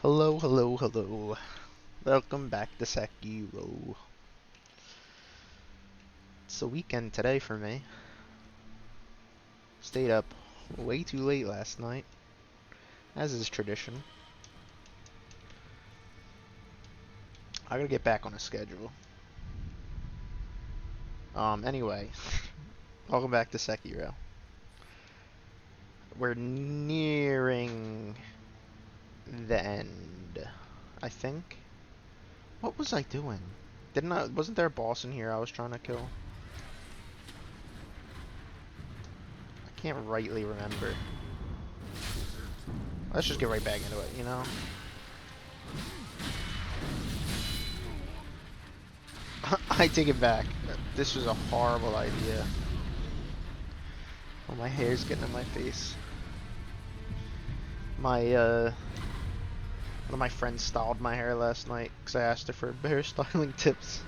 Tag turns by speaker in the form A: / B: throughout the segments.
A: Hello, hello, hello. Welcome back to Sekiro. It's a weekend today for me. Stayed up way too late last night, as is tradition. I gotta get back on a schedule. Anyway, welcome back to Sekiro. We're nearing the end, I think. What was I doing? Wasn't there a boss in here I was trying to kill? I can't rightly remember. Let's just get right back into it, you know? I take it back. This was a horrible idea. Oh, my hair's getting in my face. One of my friends styled my hair last night because I asked her for hairstyling tips.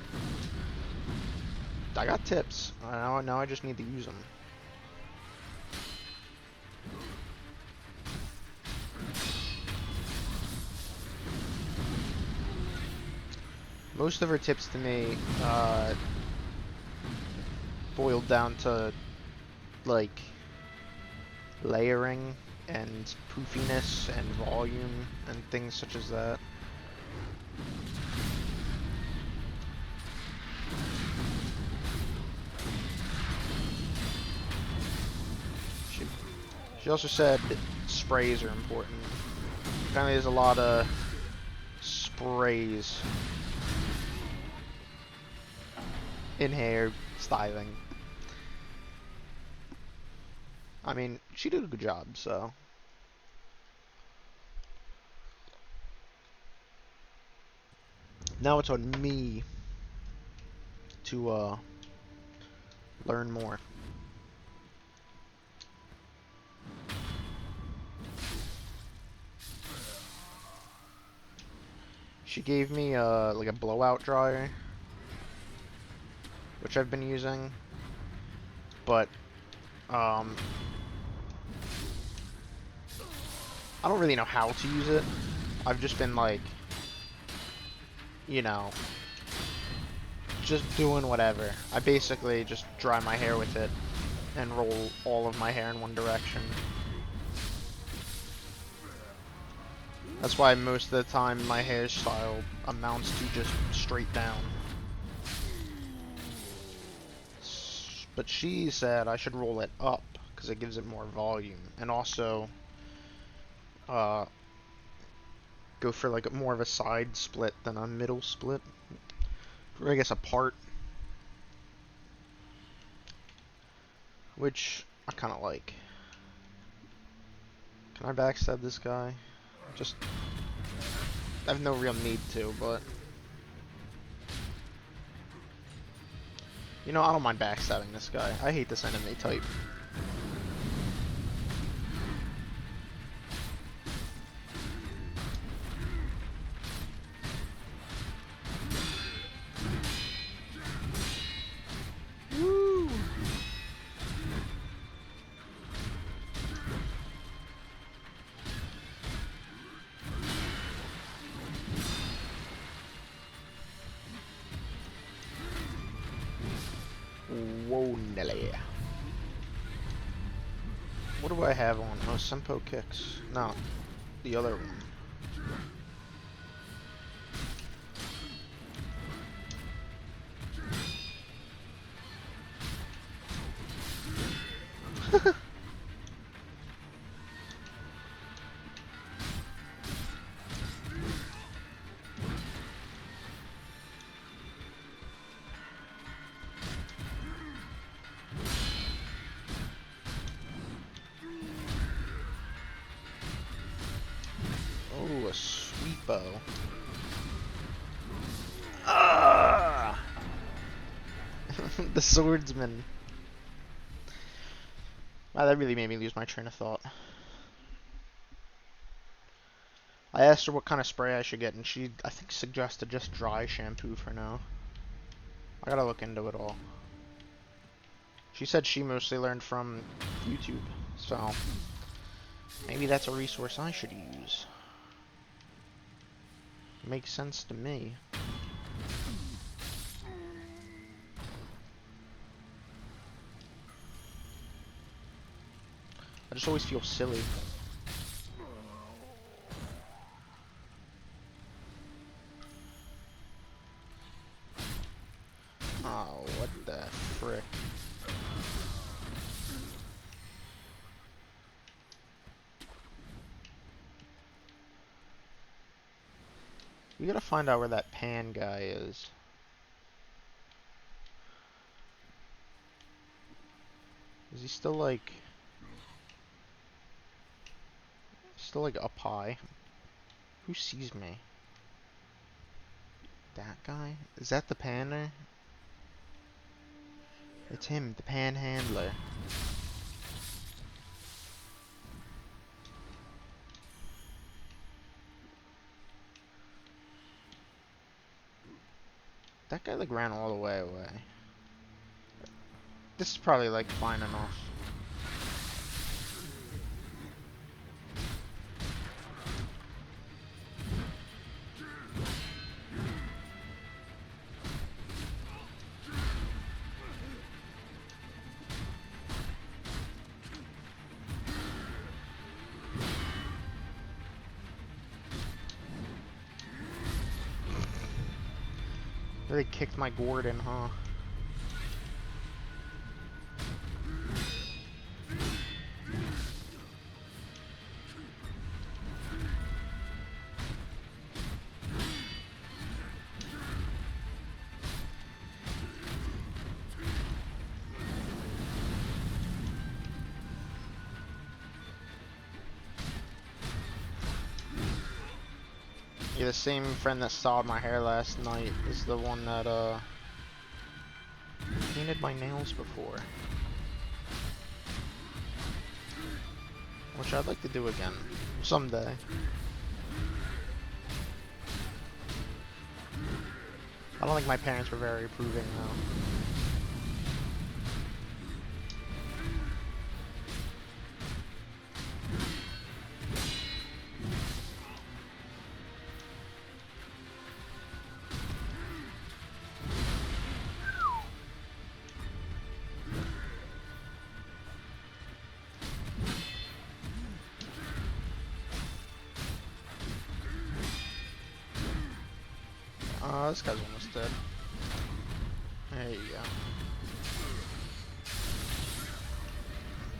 A: I got tips. Now I just need to use them. Most of her tips to me boiled down to like layering and poofiness and volume and things such as that. She also said sprays are important. Apparently there's a lot of sprays in hair styling. I mean, she did a good job, so. Now it's on me to learn more. She gave me like a blowout dryer, which I've been using, but I don't really know how to use it. I've just been like, you know, just doing whatever. I basically just dry my hair with it and roll all of my hair in one direction. That's why most of the time my hairstyle amounts to just straight down. But she said I should roll it up because it gives it more volume, and also uh, go for like more of a side split than a middle split, or I guess a part, which I kind of like. Can I backstab this guy? Just, I have no real need to, but you know, I don't mind backstabbing this guy. I hate this enemy type. Woo! Whoa, Nelly. What do I have on? Oh, Senpo kicks. No, the other one. Oh, a sweepo. Ah! The swordsman. Wow, that really made me lose my train of thought. I asked her what kind of spray I should get, and she, I think, suggested just dry shampoo for now. I gotta look into it all. She said she mostly learned from YouTube, so maybe that's a resource I should use. Makes sense to me. I just always feel silly. Oh, what the frick. We gotta find out where that pan guy is. Is he still like up high? Who sees me? That guy? Is that the panner? It's him, the panhandler. That guy like ran all the way away. This is probably like fine enough. Really kicked my gourd in, huh? Yeah, the same friend that sawed my hair last night is the one that painted my nails before. Which I'd like to do again someday. I don't think my parents were very approving though. This guy's almost dead. There you go.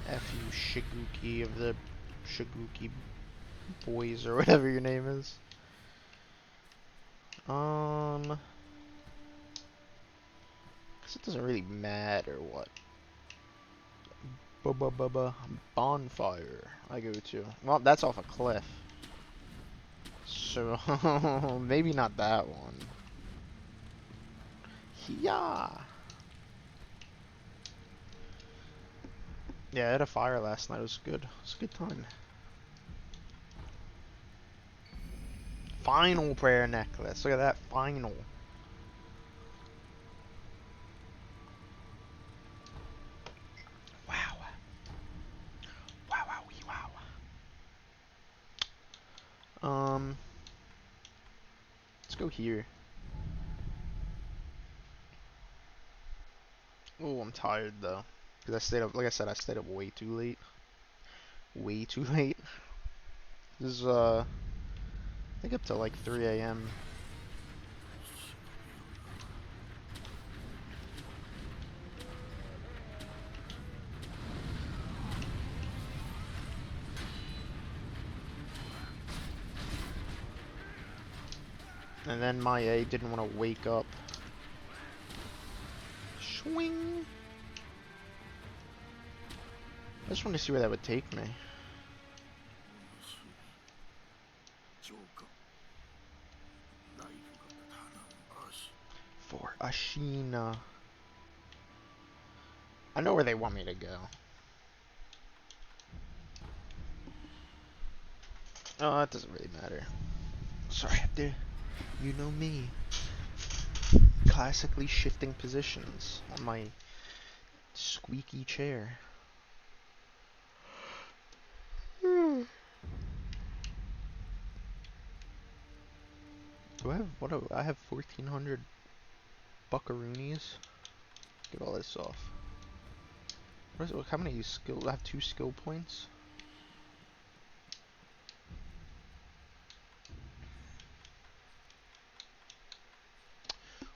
A: F you, Shiguki of the Shiguki boys or whatever your name is. Guess it doesn't really matter what bonfire I go to. Well, that's off a cliff. So maybe not that one. Yeah. Yeah, I had a fire last night. It was good. It was a good time. Final prayer necklace. Look at that. Final. Wow. Wow, wow, wow. Let's go here. Oh, I'm tired though. Because I stayed up, like I said, I stayed up way too late. Way too late. This is, I think up to like 3 a.m. And then my A didn't want to wake up. Swing! I just wanted to see where that would take me. For Ashina. I know where they want me to go. Oh, it doesn't really matter. Sorry, you know me. Classically shifting positions on my squeaky chair. Do I have, what do I have 1,400 buckaroonies? Get all this off. What is it, how many skill, I have 2 skill points?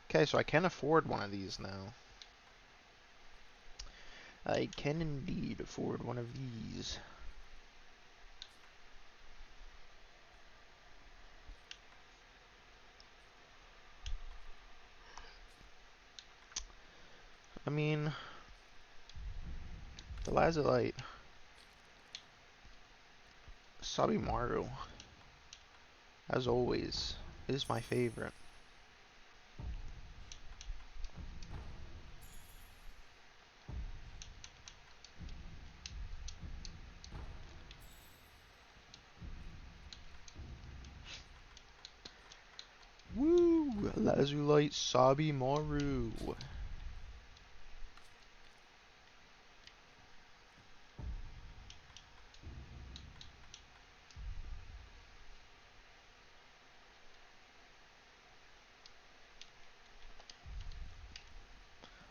A: Okay, so I can afford one of these now. I can indeed afford one of these. I mean, the Lazulite Sabimaru, as always, is my favorite. Woo! Lazulite Sabimaru.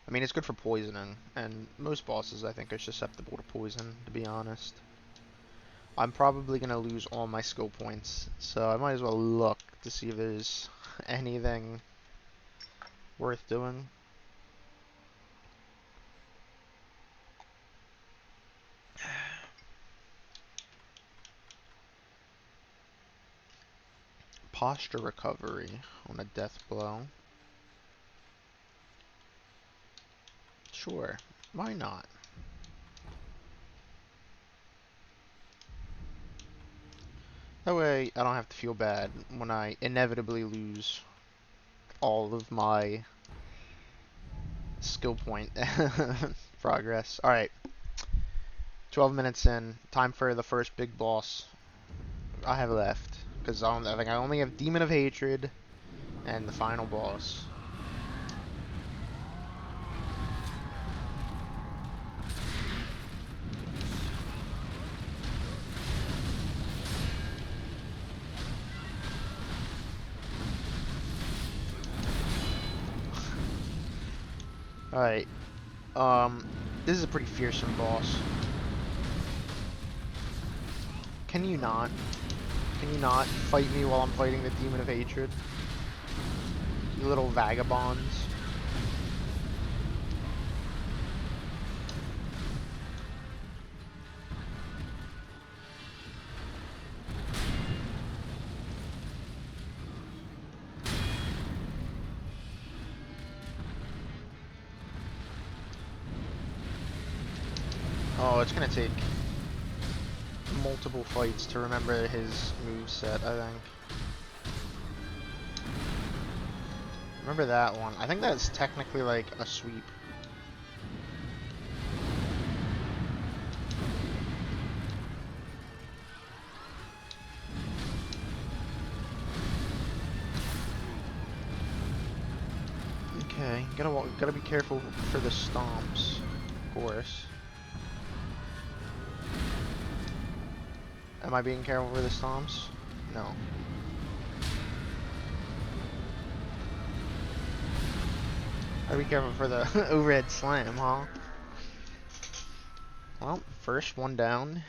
A: I mean, it's good for poisoning, and most bosses I think are susceptible to poison, to be honest. I'm probably going to lose all my skill points, so I might as well look to see if there's anything worth doing. Posture recovery on a death blow. Sure, why not? That way I don't have to feel bad when I inevitably lose all of my skill point progress. Alright, 12 minutes in, time for the first big boss I have left. Because I think I only have Demon of Hatred and the final boss. Alright, this is a pretty fearsome boss. Can you not? Can you not fight me while I'm fighting the Demon of Hatred? You little vagabonds. Oh, it's gonna take multiple fights to remember his moveset, I think. Remember that one. I think that's technically like a sweep. Okay, gotta be careful for the stomps, of course. Am I being careful for the stomps? No. Gotta be careful for the overhead slam, huh? Well, first one down.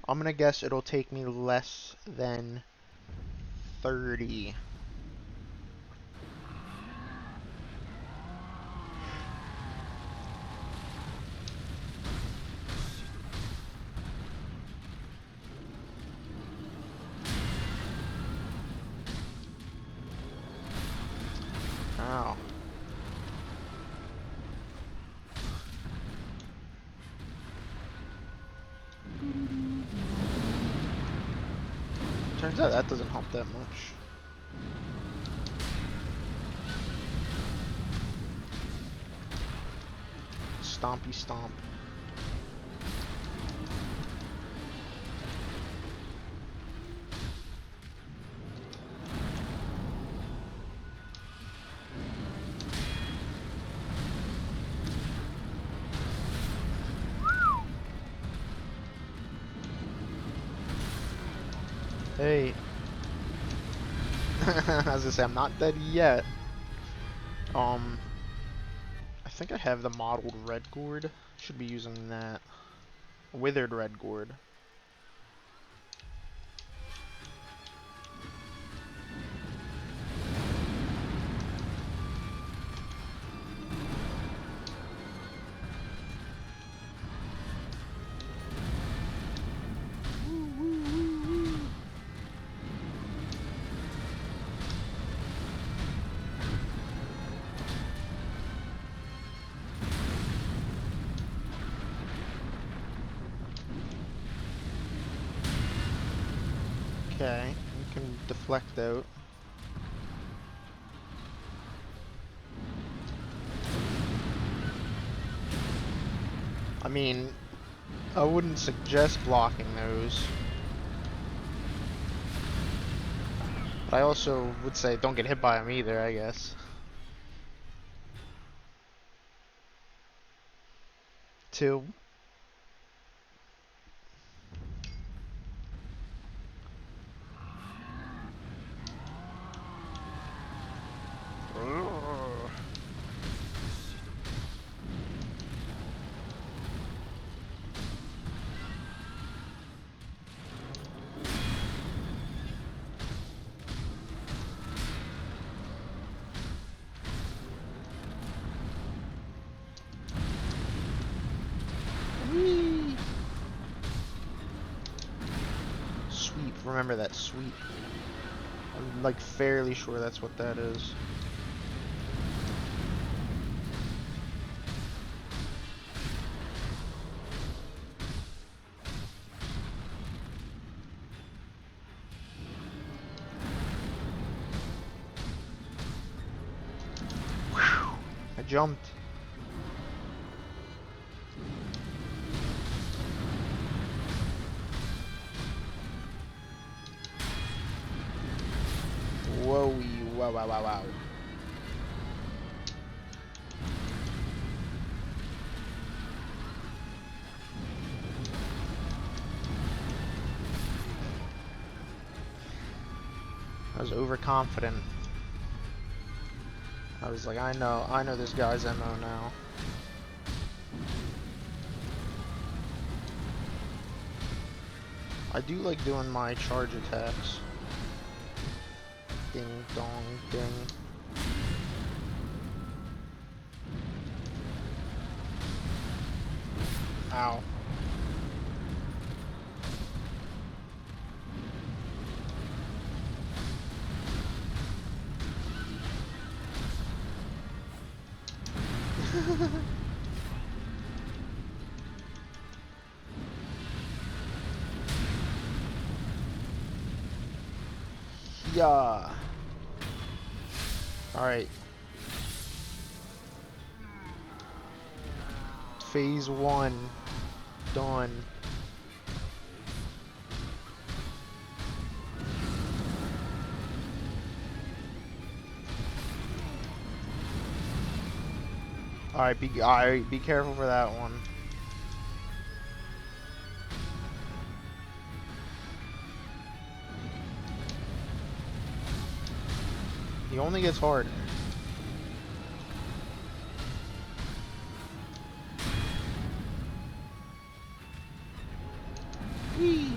A: I'm gonna guess it'll take me less than 30. Ow. Turns out that doesn't help that much. Stompy stomp. Hey. As I say, I'm not dead yet. I think I have the mottled red gourd. Should be using that. Withered red gourd. Okay, we can deflect out. I mean, I wouldn't suggest blocking those. But I also would say don't get hit by them either, I guess. Two. Whee! Sweep. Remember that sweep. I'm like fairly sure that's what that is. Whew. I jumped. Whoa, wow, wow, wow, wow. I was overconfident. I was like, I know this guy's MO now. I do like doing my charge attacks. Ding dong ding. Ow. Yeah. Alright. Phase 1. Done. Alright, be careful for that one. He only gets harder. Whee!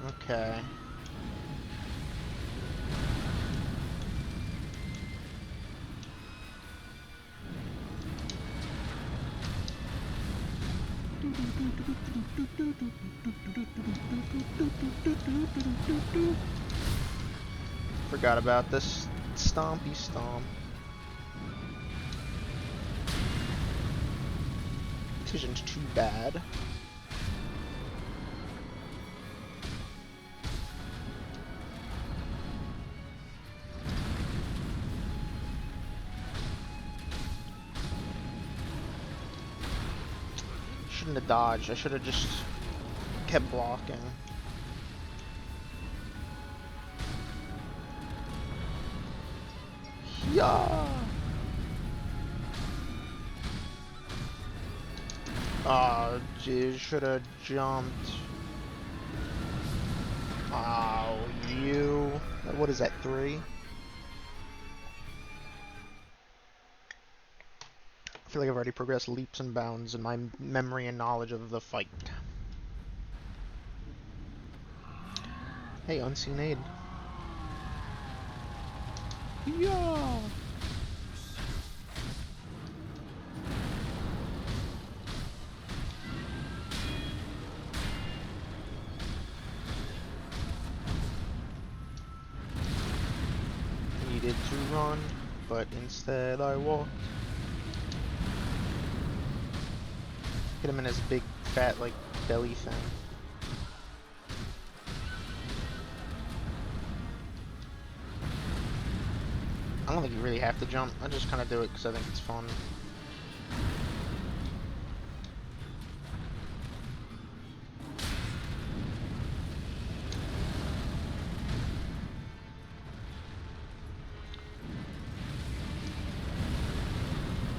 A: Okay. Forgot about this stompy stomp. This isn't too bad. Shouldn't have dodged. I should have just kept blocking. Yeah. Ah, geez, should have jumped. Oh, you. What is that, 3? I feel like I've already progressed leaps and bounds in my memory and knowledge of the fight. Hey, unseen aid. Yeah. Needed to run, but instead I walked. Hit him in his big, fat, like, belly thing. I don't think you really have to jump. I just kind of do it because I think it's fun.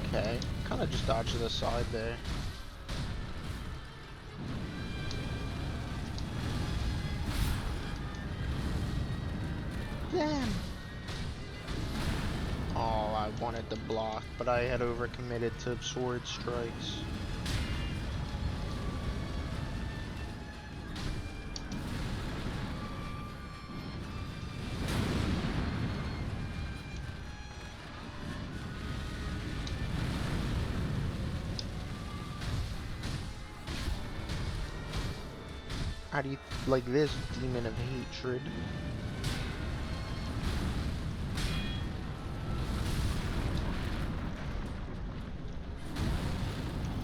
A: Okay, kind of just dodge to the side there. Damn! Oh, I wanted to block, but I had overcommitted to sword strikes. How do you like this, demon of hatred?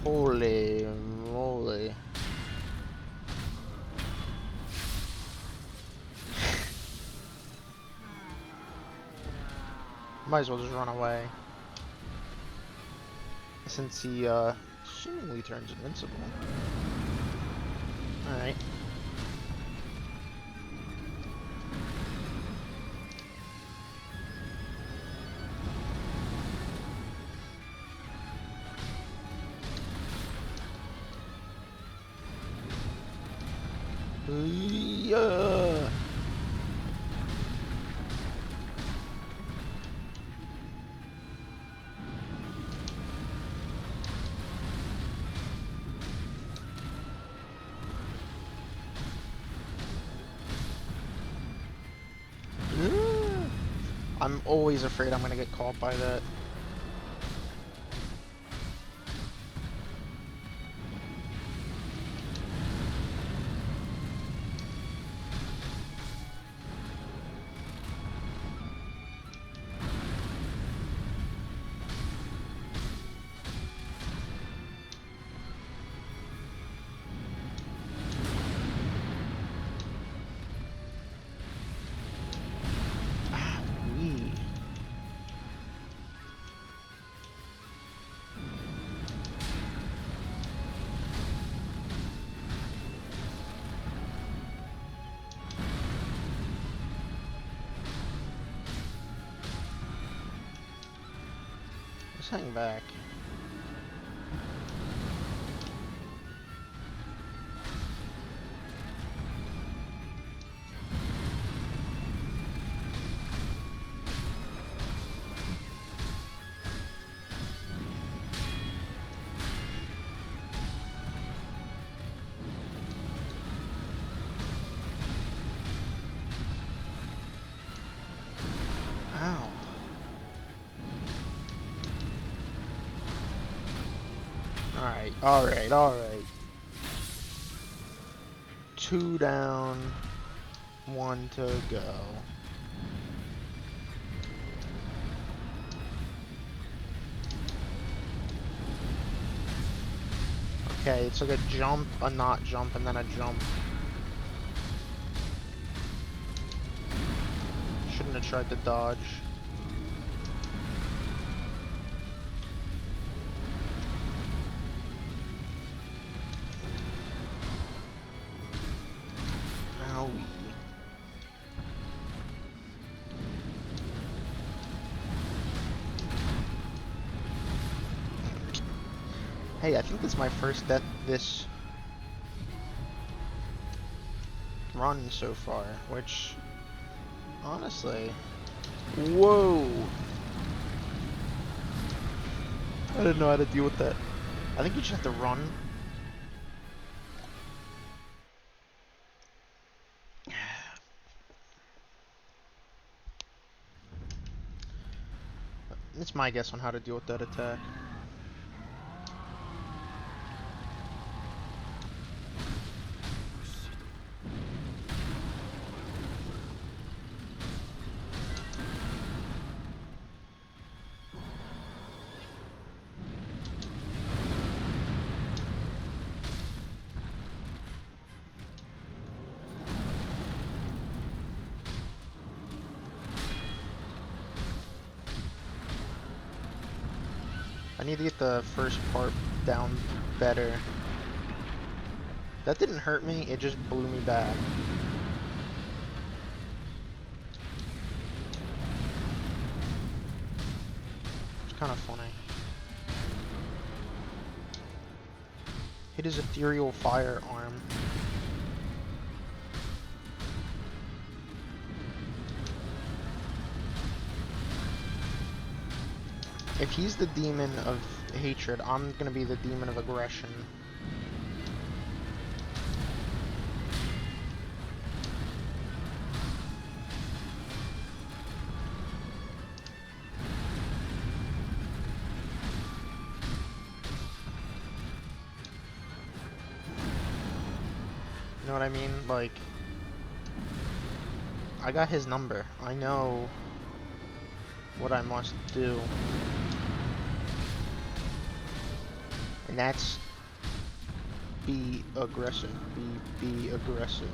A: Holy moly. Might as well just run away. Since he, seemingly turns invincible. Alright. Yeah. I'm always afraid I'm gonna get caught by that. Just hang back. Ow. Alright, alright, alright. 2 down, 1 to go. Okay, it's like a jump, a not jump, and then a jump. Shouldn't have tried to dodge. Owie. Hey, I think this is my first death this run so far, which, honestly... Whoa! I didn't know how to deal with that. I think you just have to run. It's my guess on how to deal with that attack. I need to get the first part down better. That didn't hurt me, it just blew me back. It's kind of funny. Hit his ethereal firearm. If he's the demon of hatred, I'm gonna be the demon of aggression. You know what I mean? Like, I got his number. I know what I must do. And that's be aggressive. Be aggressive.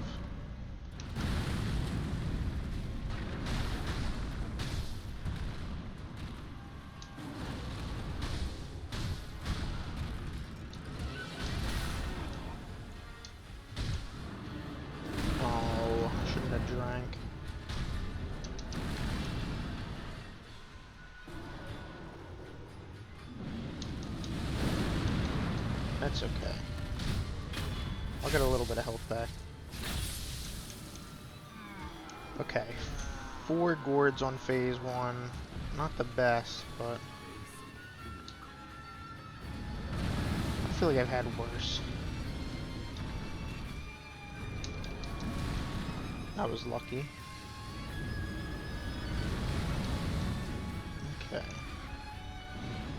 A: Oh, I shouldn't have drank. That's okay. I'll get a little bit of health back. Okay. 4 gourds on phase 1. Not the best, but... I feel like I've had worse. I was lucky. Okay.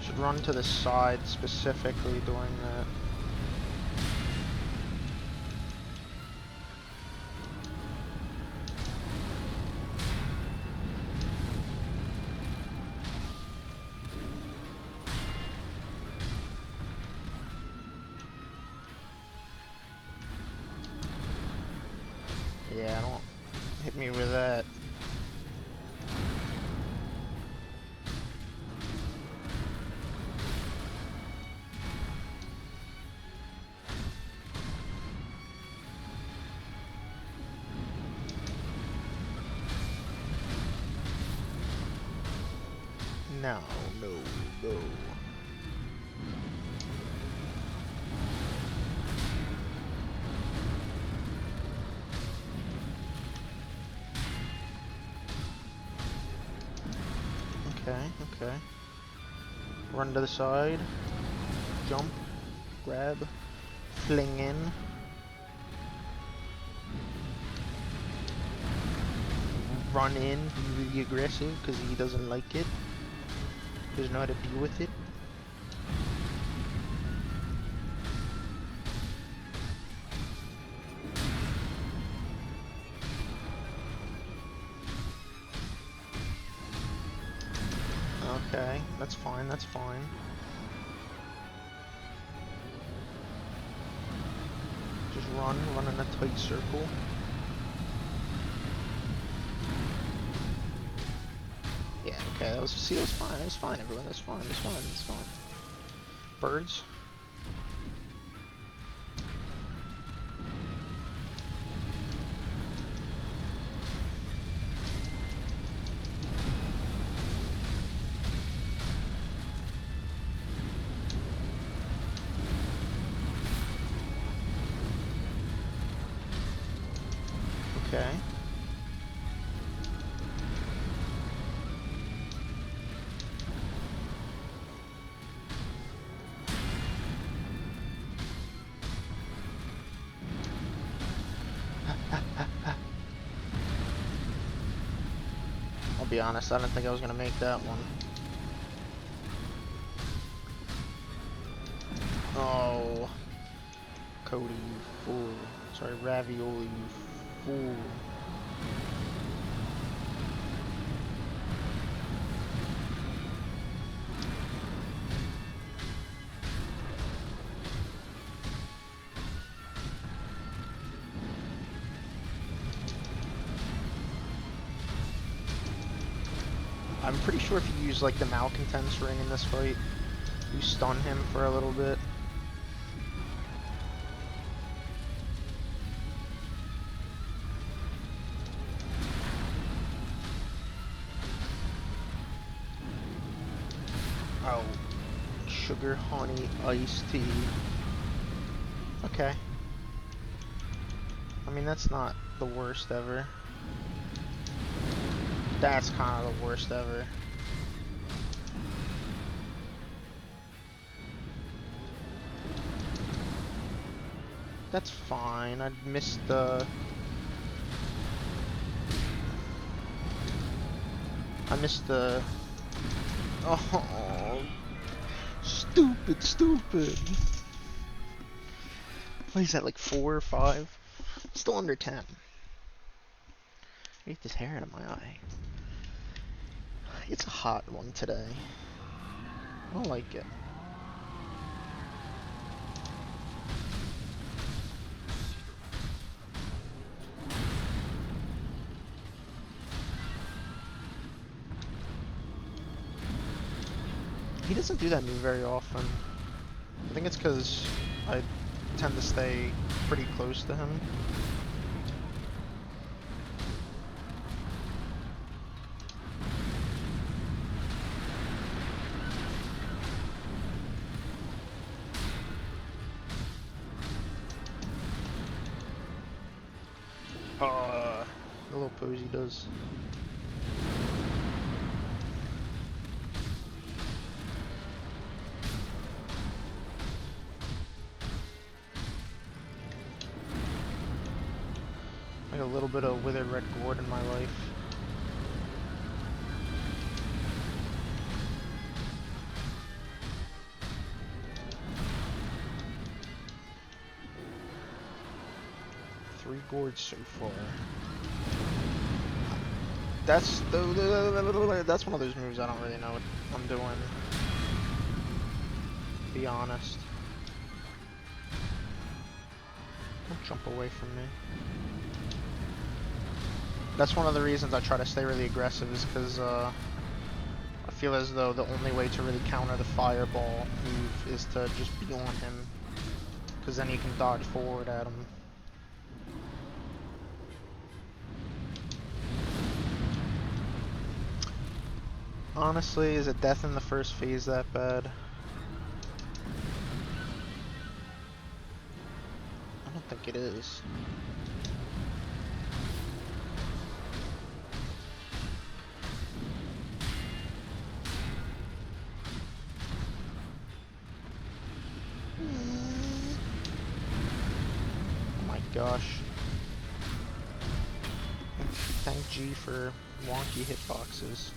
A: Should run to the side specifically doing that. Yeah, don't hit me with that. No, no, no. Okay, okay. Run to the side. Jump. Grab. Fling in. Run in. Be really aggressive because he doesn't like it. Doesn't know how to deal with it. Okay, that's fine, that's fine. Just run in a tight circle. Yeah, okay, that was, see, it was fine, everyone, that's fine, that's fine, that's fine. Birds. Okay. I'll be honest, I didn't think I was gonna make that one. Oh, Cody, you fool. Sorry, Ravioli, you fool. I'm pretty sure if you use like the malcontents ring in this fight, you stun him for a little bit. Oh, sugar, honey, iced tea. Okay. I mean, that's not the worst ever. That's kind of the worst ever. That's fine. I missed the... Oh, stupid, stupid. What is that, like 4 or 5? Still under 10. Get this hair out of my eye. It's a hot one today. I don't like it. He doesn't do that move very often. I think it's because I tend to stay pretty close to him. The little pose he does. Like a little bit of withered red gourd in my life. Three gourds so far. That's one of those moves I don't really know what I'm doing. To be honest. Don't jump away from me. That's one of the reasons I try to stay really aggressive, is because I feel as though the only way to really counter the fireball move is to just be on him, because then you can dodge forward at him. Honestly, is a death in the first phase that bad? I don't think it is. Oh my gosh. Thank G for wonky hitboxes.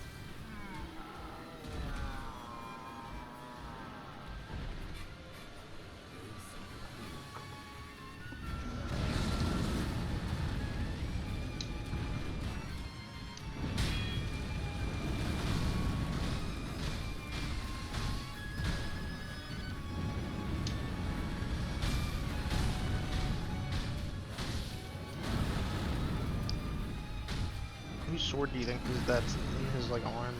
A: Whose sword do you think is that's in his like arm?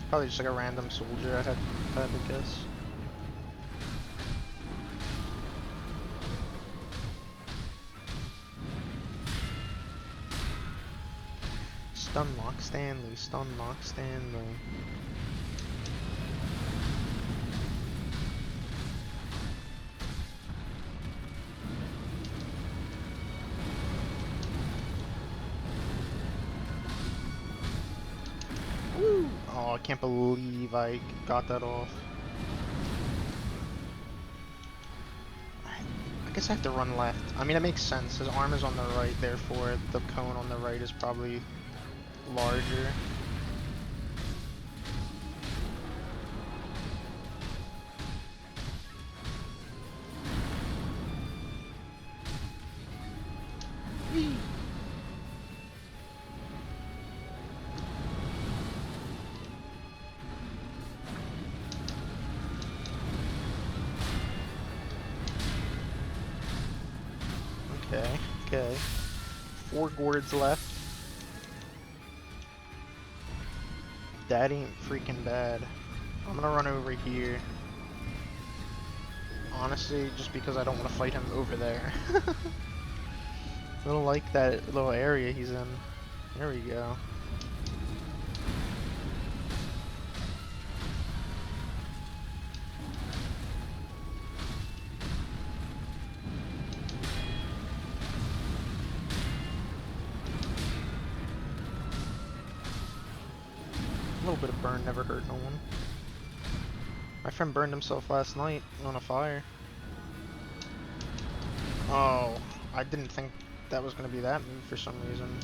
A: Probably just like a random soldier, I had to guess. Stunlock Stanley, Stunlock Stanley. can't believe I got that off. I guess I have to run left. I mean, it makes sense. His arm is on the right, therefore the cone on the right is probably larger. Whee! Okay, okay. 4 gourds left. That ain't freaking bad. I'm gonna run over here. Honestly, just because I don't want to fight him over there. I don't like that little area he's in. There we go. A little bit of burn never hurt no one. My friend burned himself last night on a fire. Oh, I didn't think that was going to be that move for some reason.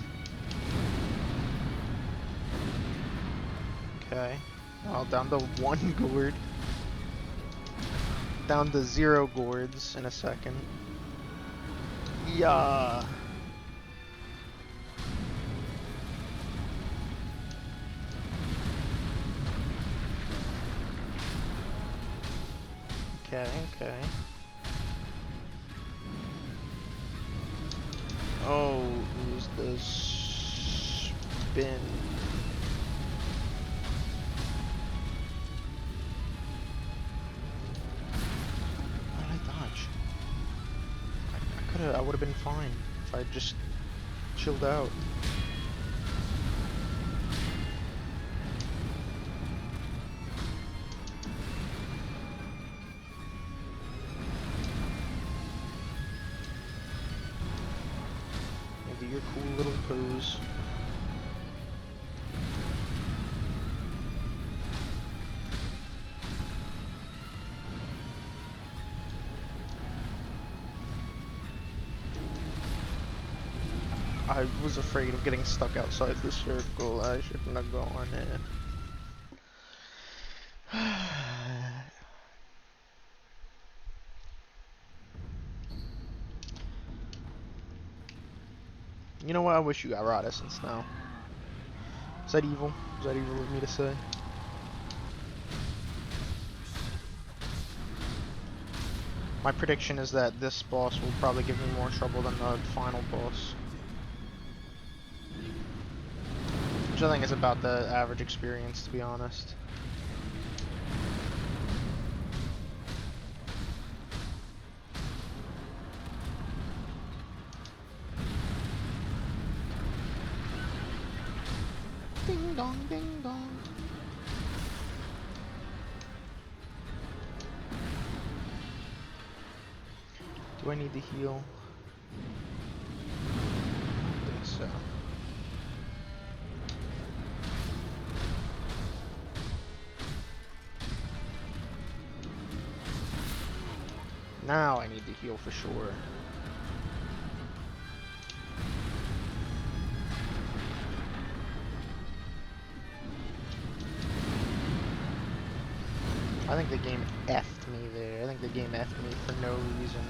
A: Okay. Well, down to 1 gourd. Down to 0 gourds in a second. Yeah. Okay, okay. Oh, use the spin. Why did I dodge? I would have been fine if I just chilled out. Do your cool little pose. I was afraid of getting stuck outside the circle. I shouldn't have gone in. You know what? I wish you got Radisons now. Is that evil? Is that evil of me to say? My prediction is that this boss will probably give me more trouble than the final boss. Which I think is about the average experience, to be honest. Ding dong, ding dong. Do I need to heal? I think so. Now I need to heal for sure. I think the game effed me there. I think the game effed me for no reason.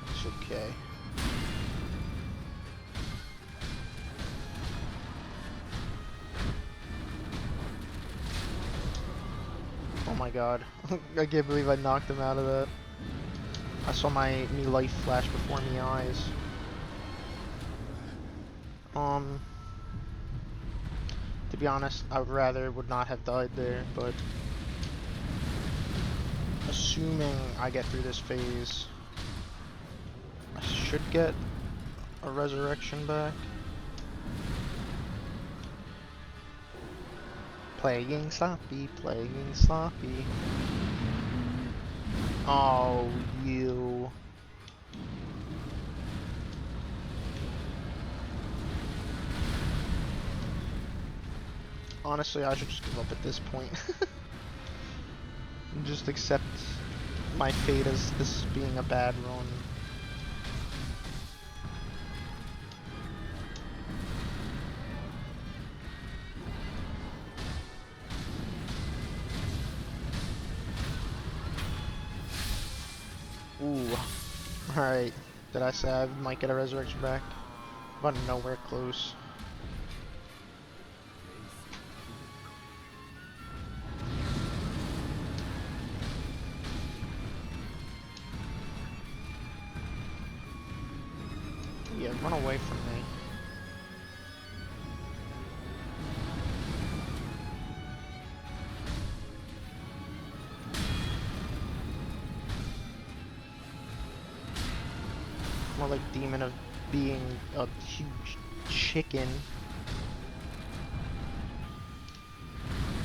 A: It's okay. Oh my god. I can't believe I knocked him out of that. I saw me life flash before me eyes. To be honest, I would not have died there, but assuming I get through this phase, I should get a resurrection back. Playing sloppy, playing sloppy. Oh, you. honestly, I should just give up at this point. And just accept my fate as this being a bad run. Ooh. Alright. Did I say I might get a resurrection back? But nowhere close. Yeah, run away from me. More like demon of being a huge chicken.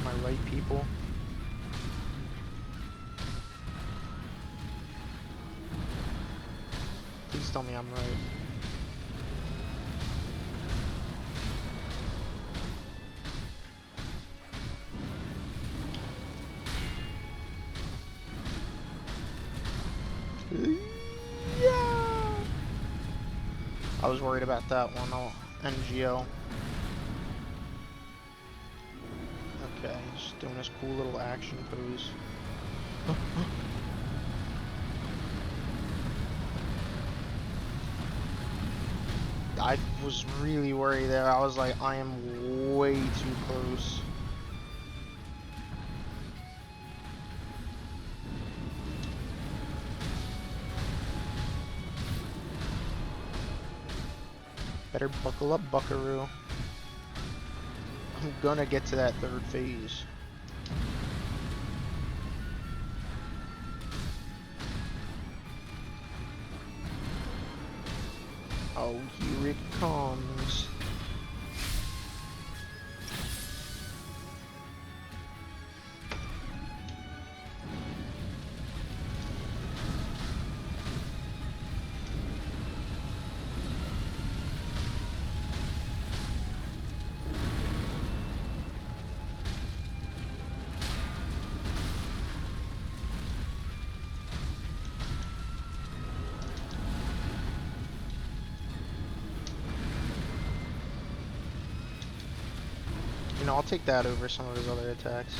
A: Am I right, people? Please tell me I'm right. Yeah! I was worried about that one. Oh, NGO. Okay, just doing this cool little action pose. I was really worried there. I was like, I am way too close. Better buckle up, buckaroo. I'm gonna get to that third phase. Oh, here it comes. You know, I'll take that over some of his other attacks.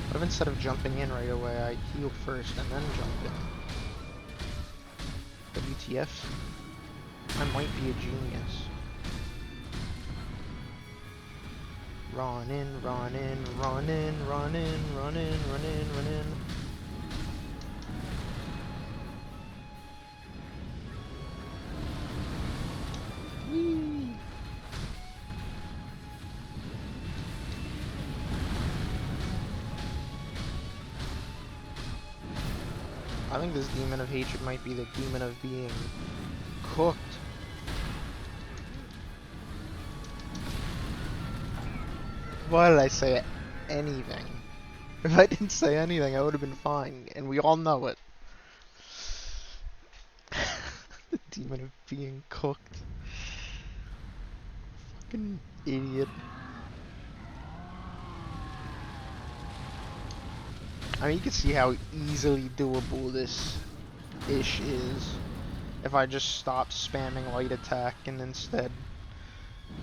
A: What if instead of jumping in right away, I heal first and then jump in? WTF? I might be a genius. Run in, run in, run in, run in, run in, run in, run in. Whee! I think this demon of hatred might be the demon of being cooked. Why did I say anything? If I didn't say anything, I would have been fine, and we all know it. The demon of being cooked. Fucking idiot. I mean, you can see how easily doable this ish is if I just stop spamming light attack and instead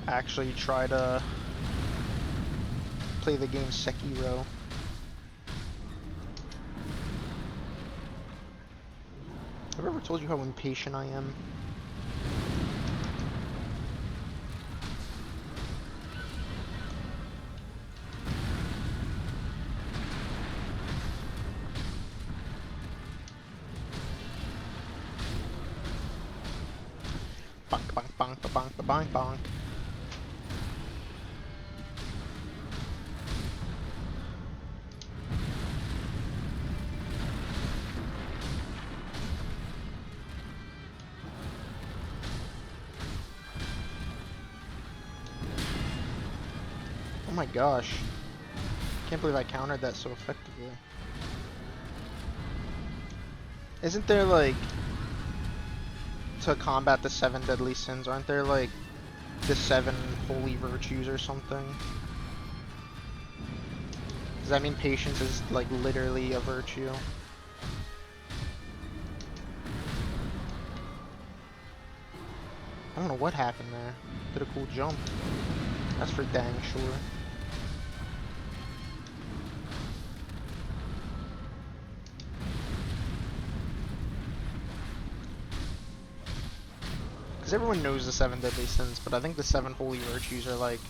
A: actually try to play the game Sekiro. Have I ever told you how impatient I am? Bonk, bonk, bonk, bonk, bonk, bonk. Oh my gosh. Can't believe I countered that so effectively. Isn't there like to combat the 7 deadly sins? Aren't there like the 7 holy virtues or something? Does that mean patience is like literally a virtue? I don't know what happened there. Did a cool jump. That's for dang sure. Because everyone knows the 7 deadly sins, but I think the 7 holy virtues are like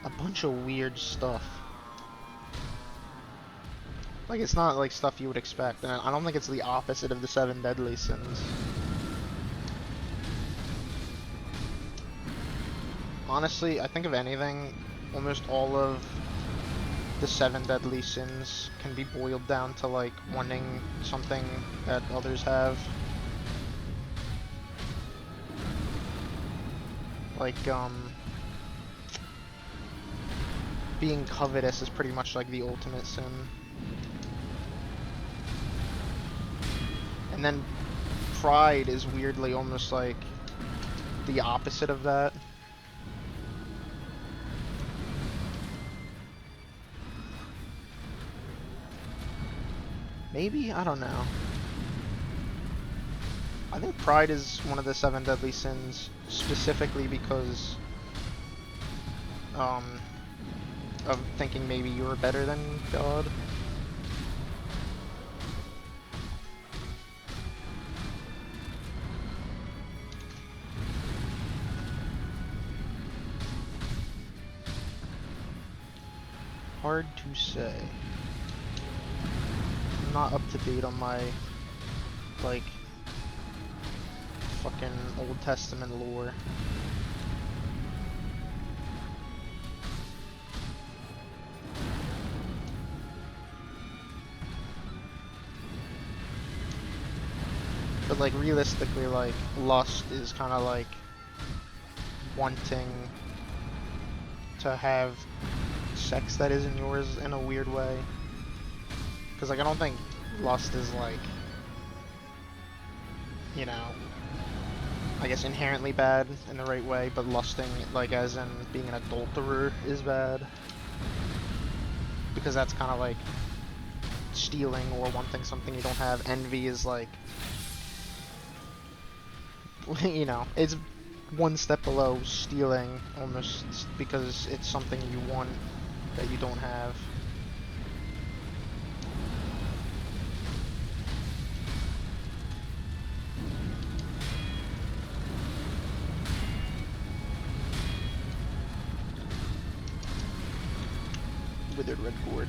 A: a bunch of weird stuff. Like, it's not like stuff you would expect, and I don't think it's the opposite of the 7 deadly sins. Honestly, I think if anything, almost all of the 7 deadly sins can be boiled down to like wanting something that others have. Like, being covetous is pretty much like the ultimate sin. And then pride is weirdly almost like the opposite of that. Maybe? I don't know. I think pride is one of the 7 deadly sins specifically because of thinking maybe you're better than God. Hard to say. I'm not up to date on my, like, fucking Old Testament lore. But, like, realistically, like, lust is kind of like wanting to have sex that isn't yours in a weird way. Because, like, I don't think lust is, like, you know, I guess inherently bad in the right way, but lusting, like, as in being an adulterer is bad. Because that's kind of like stealing or wanting something you don't have. Envy is like, you know, it's one step below stealing almost because it's something you want that you don't have. Withered red gourd.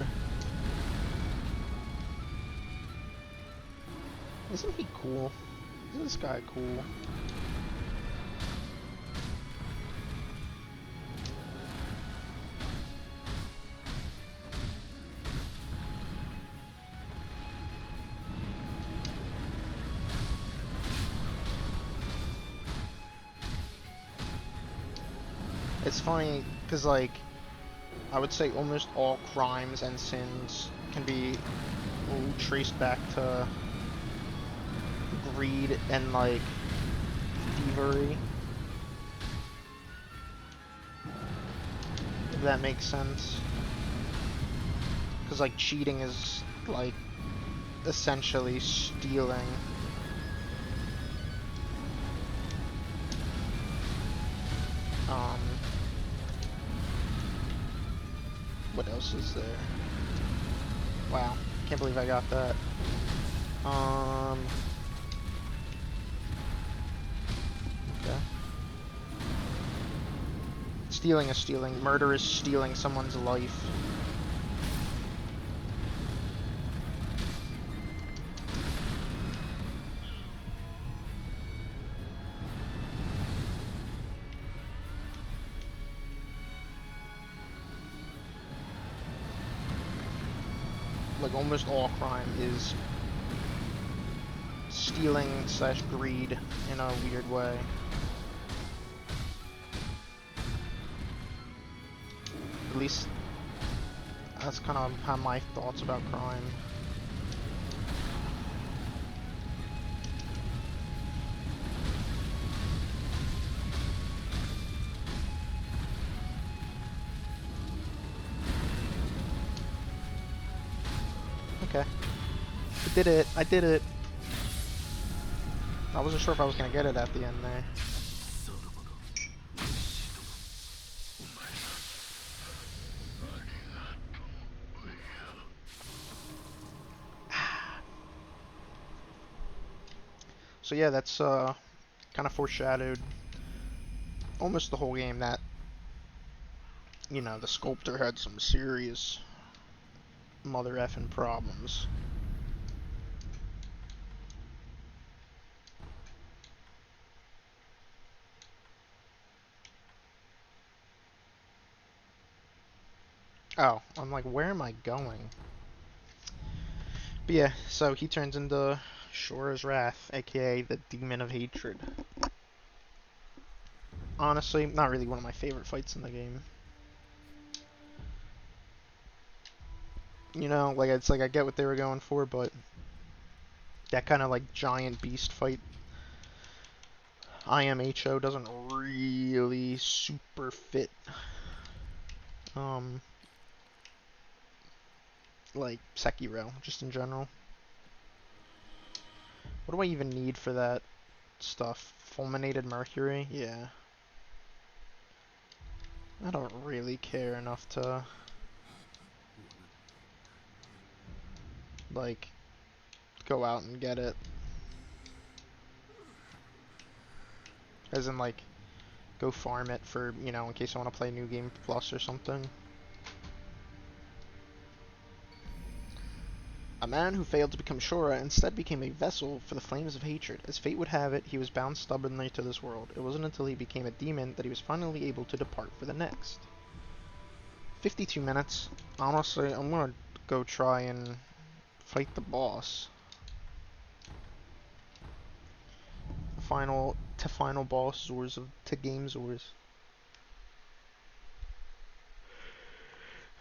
A: Isn't he cool? Isn't this guy cool? It's funny, because, like, I would say almost all crimes and sins can be traced back to greed and, like, thievery. If that makes sense. Because, like, cheating is, like, essentially stealing. What else is there? Wow, can't believe I got that. Okay. Stealing is stealing. Murder is stealing someone's life. Like, almost all crime is stealing / greed in a weird way. At least that's kind of how my thoughts about crime. Okay. I did it. I did it. I wasn't sure if I was going to get it at the end there. So yeah, that's kind of foreshadowed almost the whole game that, you know, the sculptor had some serious mother effing problems. Oh, I'm like, where am I going? But yeah, so he turns into Shora's Wrath, aka the Demon of Hatred. Honestly, not really one of my favorite fights in the game. You know, like it's like I get what they were going for, but that kind of like giant beast fight, IMHO doesn't really super fit. Like Sekiro, just in general. What do I even need for that stuff? Fulminated mercury? Yeah. I don't really care enough to, like, go out and get it. As in, like, go farm it for, you know, in case I want to play New Game Plus or something. A man who failed to become Shura instead became a vessel for the flames of hatred. As fate would have it, he was bound stubbornly to this world. It wasn't until he became a demon that he was finally able to depart for the next. 52 minutes. Honestly, I'm gonna go try and fight the boss. Final boss Zors of game Zors.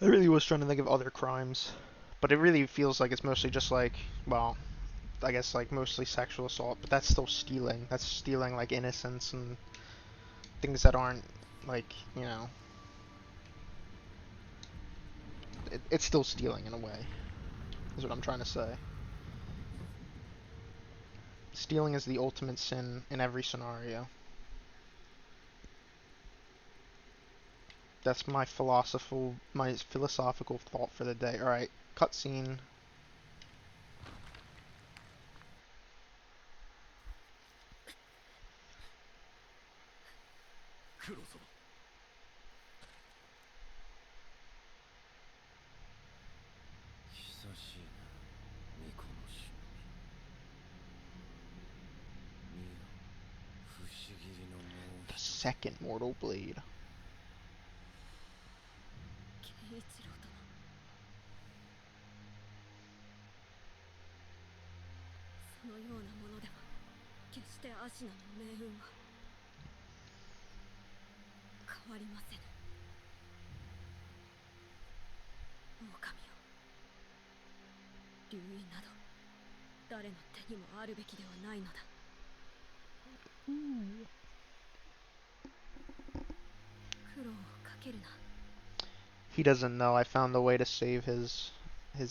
A: I really was trying to think of other crimes, but it really feels like it's mostly just like, well, I guess like mostly sexual assault, but that's still stealing. That's stealing like innocence and things that aren't like, you know, it's still stealing in a way, is what I'm trying to say. Stealing is the ultimate sin in every scenario. That's my philosophical thought for the day. Alright, cutscene. The second Mortal Blade. He doesn't know I found the way to save his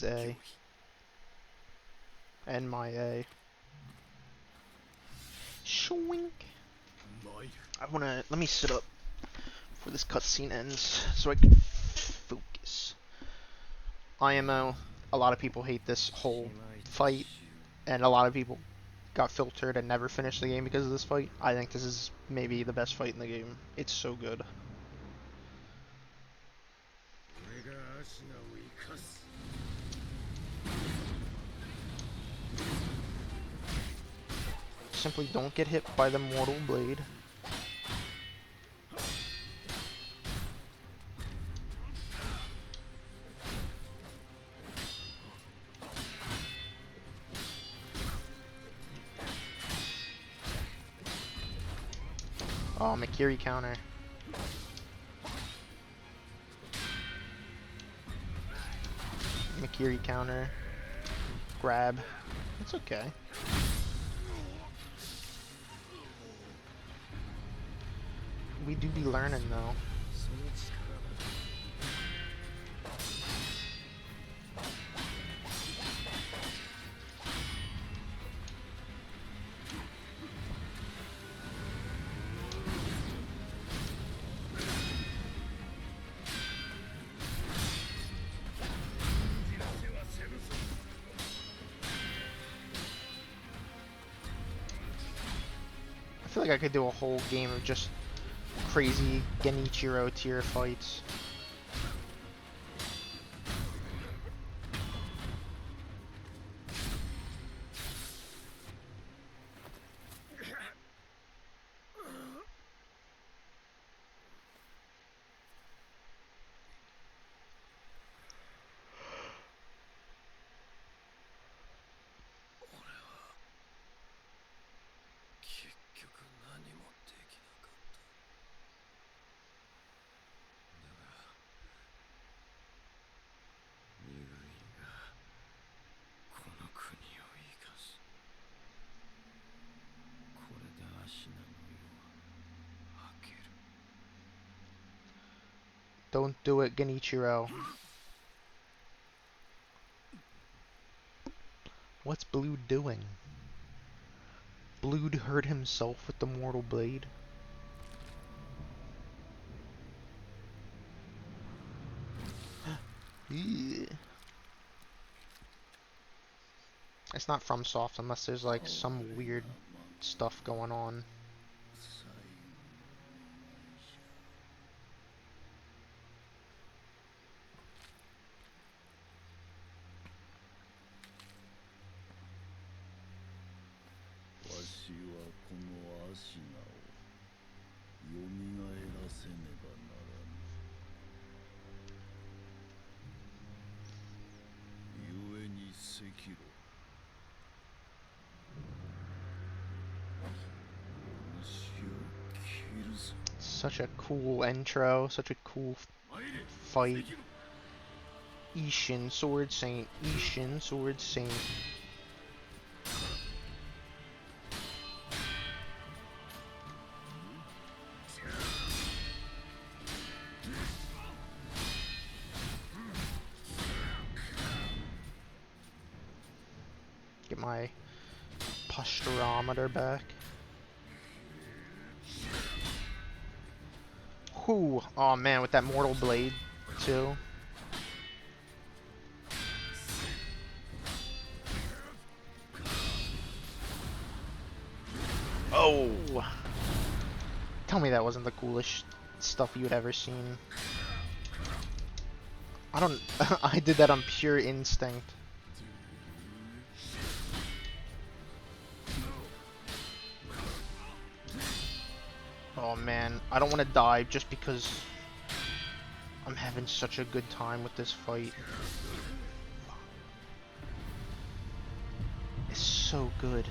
A: A. And my A. Shwink. Let me sit up before this cutscene ends so I can focus. IMO, a lot of people hate this whole fight, and a lot of people got filtered and never finished the game because of this fight. I think this is maybe the best fight in the game. It's so good. Simply don't get hit by the Mortal Blade. Oh, Mikiri counter. Mikiri counter. Grab. It's okay. We do be learning though. feel like I could do a whole game of just crazy Genichiro tier fights. Don't do it, Genichiro. What's Blue doing? Blue hurt himself with the mortal blade. It's not FromSoft unless there's like some weird stuff going on. Such a cool intro, such a cool fight. Ishin, Sword Saint. Ishin, Sword Saint. Get my posturometer back. Whew. Oh man, with that mortal blade too. Oh! Tell me that wasn't the coolest stuff you'd ever seen. I don't... I did that on pure instinct. Oh man, I don't want to die just because I'm having such a good time with this fight. It's so good.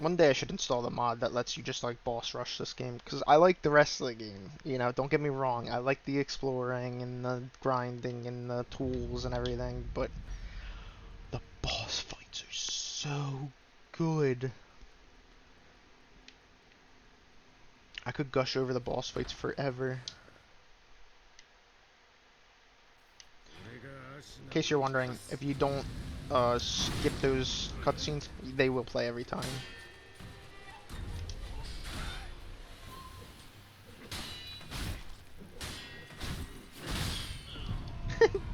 A: One day I should install the mod that lets you just like boss rush this game, because I like the rest of the game, you know, don't get me wrong, I like the exploring and the grinding and the tools and everything, but the boss fights are so good. I could gush over the boss fights forever. In case you're wondering, if you don't skip those cutscenes, they will play every time.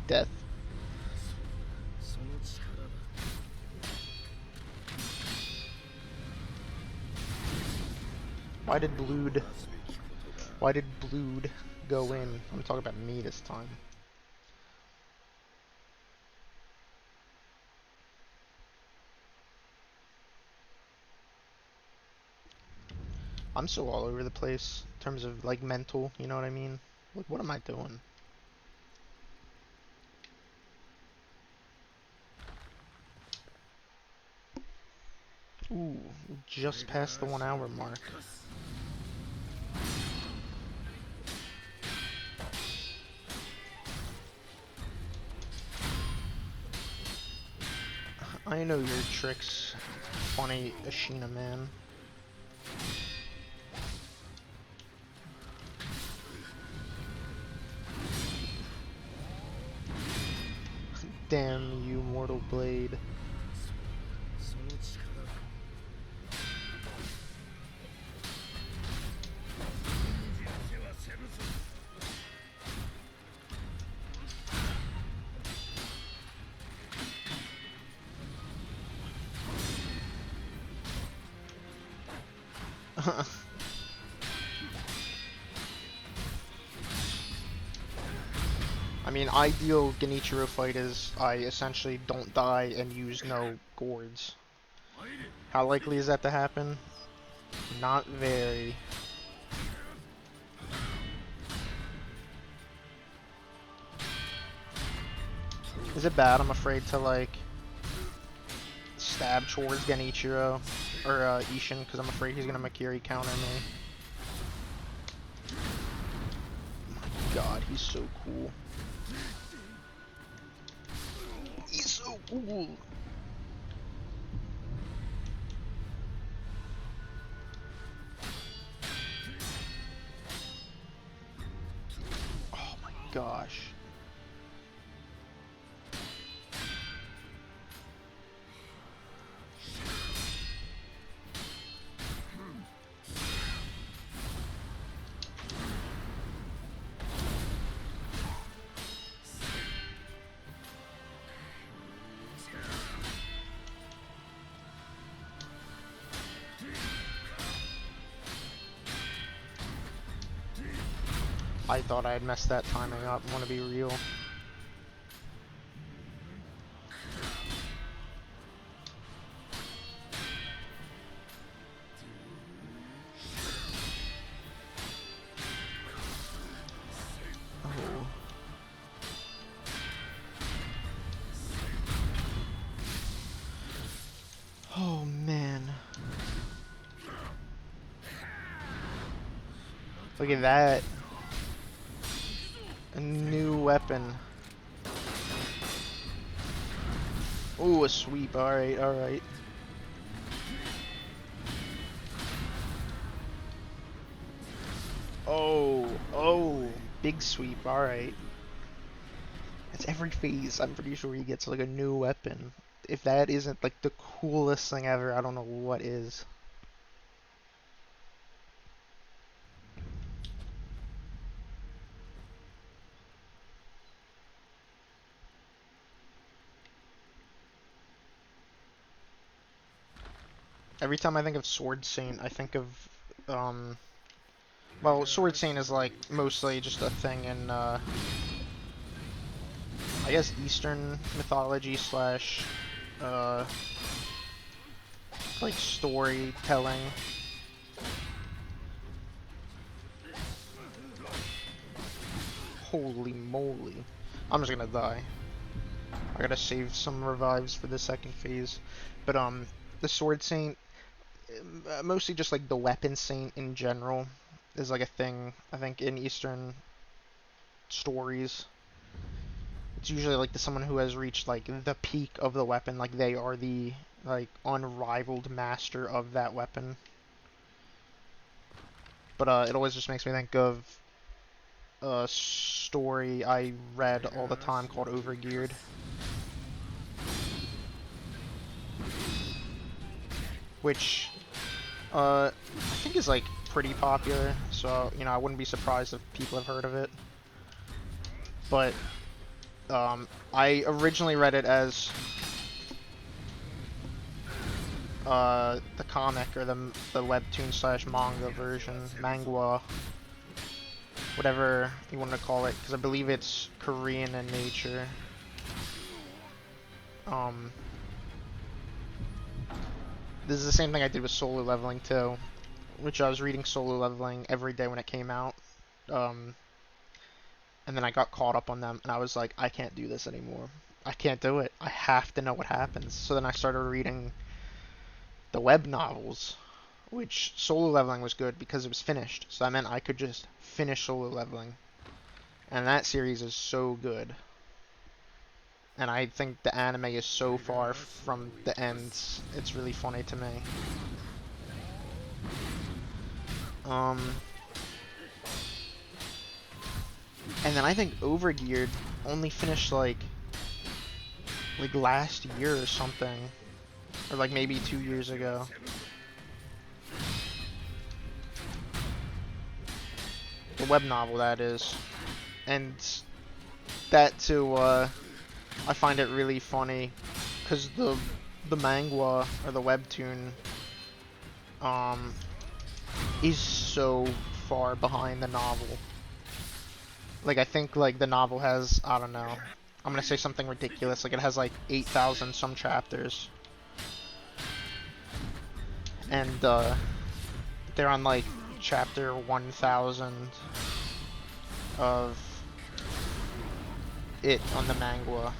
A: Death. Why did Blood go in? I'm talking about me this time. I'm so all over the place in terms of like mental, you know what I mean? Like, what am I doing? Ooh, just past the 1 hour mark. I know your tricks, funny Ashina man. Damn you, Mortal Blade. I mean, ideal Genichiro fight is I essentially don't die and use no gourds. How likely is that to happen? Not very. Is it bad? I'm afraid to like stab towards Genichiro or Ishin because I'm afraid he's gonna Makiri counter me. My God, he's so cool. He's so cool. Oh my gosh. I thought I had messed that timing up. I want to be real. Oh. Oh man. Look at that. A new weapon. Ooh, a sweep. Alright, alright. Oh, oh. Big sweep. Alright. It's every phase. I'm pretty sure he gets like a new weapon. If that isn't like the coolest thing ever, I don't know what is. Every time I think of Sword Saint, I think of, well, Sword Saint is like mostly just a thing in, I guess Eastern mythology slash, like storytelling. Holy moly. I'm just gonna die. I gotta save some revives for the second phase. But, the Sword Saint, mostly just like the Weapon Saint in general, is like a thing, I think, in Eastern stories. It's usually like someone who has reached like the peak of the weapon, like they are the like unrivaled master of that weapon. But it always just makes me think of a story I read all the time called Overgeared. Which I think is like pretty popular, so you know I wouldn't be surprised if people have heard of it. But I originally read it as the comic or the webtoon slash manga version, mangwa, whatever you want to call it, because I believe it's Korean in nature. This is the same thing I did with Solo Leveling too, which I was reading Solo Leveling every day when it came out. And then I got caught up on them, and I was like, I can't do this anymore. I can't do it. I have to know what happens. So then I started reading the web novels, which Solo Leveling was good because it was finished. So that meant I could just finish Solo Leveling. And that series is so good. And I think the anime is so far from the ends. It's really funny to me. And then I think Overgeared only finished like last year or something, or like maybe 2 years ago. The web novel, that is. And that too, I find it really funny because the mangwa or the webtoon is so far behind the novel. Like, I think, like, the novel has, I don't know, I'm gonna say something ridiculous, like, it has, like, 8,000 some chapters. And, they're on, like, chapter 1,000 of it on the manga.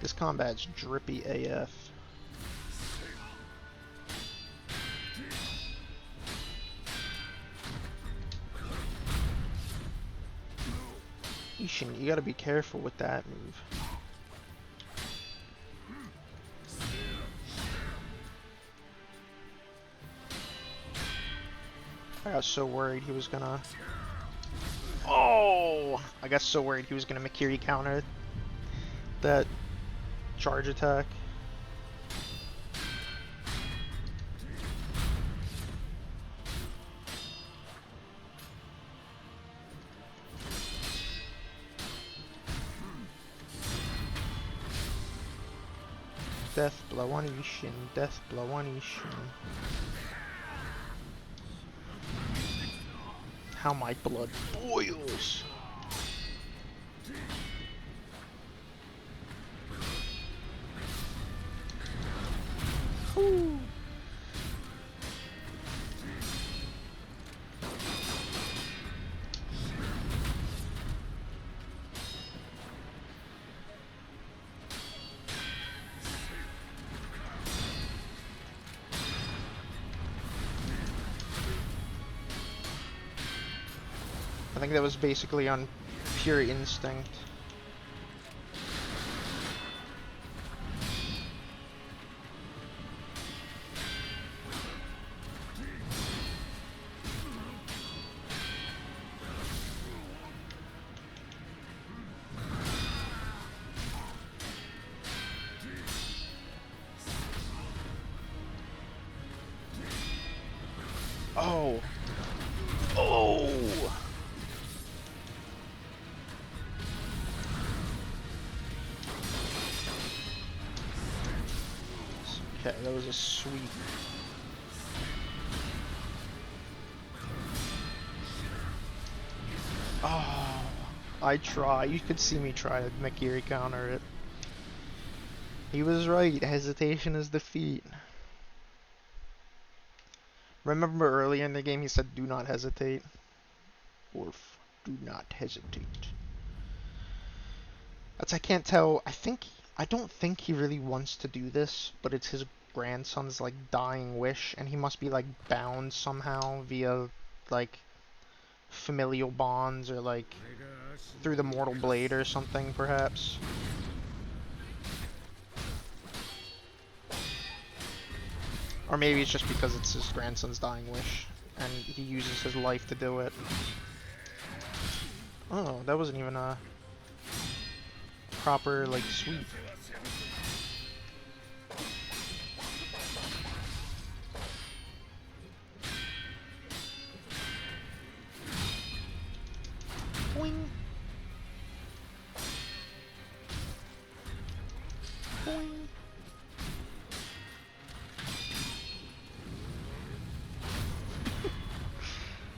A: This combat's drippy AF. You gotta be careful with that move. I got so worried he was gonna... Oh! I got so worried he was gonna Makiri counter that charge attack. Death blow on Ishin, death blow on Ishin. How my blood boils! Whew. I think that was basically on pure instinct. Oh! Oh! Okay, that was a sweep. Oh, I try. You could see me try to Makiri counter it. He was right. Hesitation is defeat. Remember earlier in the game he said, "Do not hesitate." Wolf, do not hesitate. I can't tell. I don't think he really wants to do this, but it's his grandson's like dying wish, and he must be like bound somehow via like familial bonds or like through the mortal blade or something, perhaps. Or maybe it's just because it's his grandson's dying wish, and he uses his life to do it. Oh, that wasn't even a proper, like, sweep. Boing. Boing.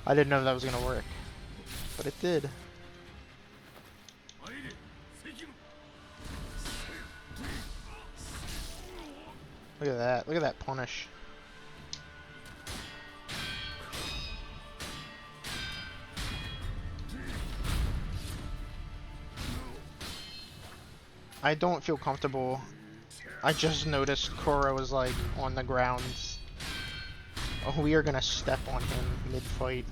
A: I didn't know that was gonna work, but it did. Look at that. Look at that punish. I don't feel comfortable. I just noticed Korra was like on the ground. Oh, we are gonna step on him mid-fight.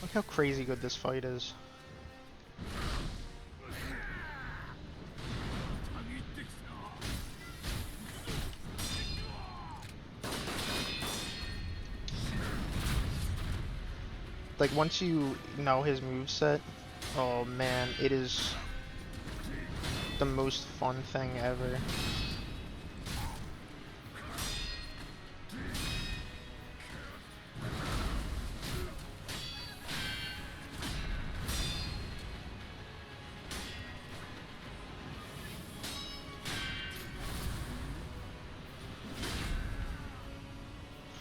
A: Look how crazy good this fight is. Like, once you know his moveset, Oh man, it is the most fun thing ever.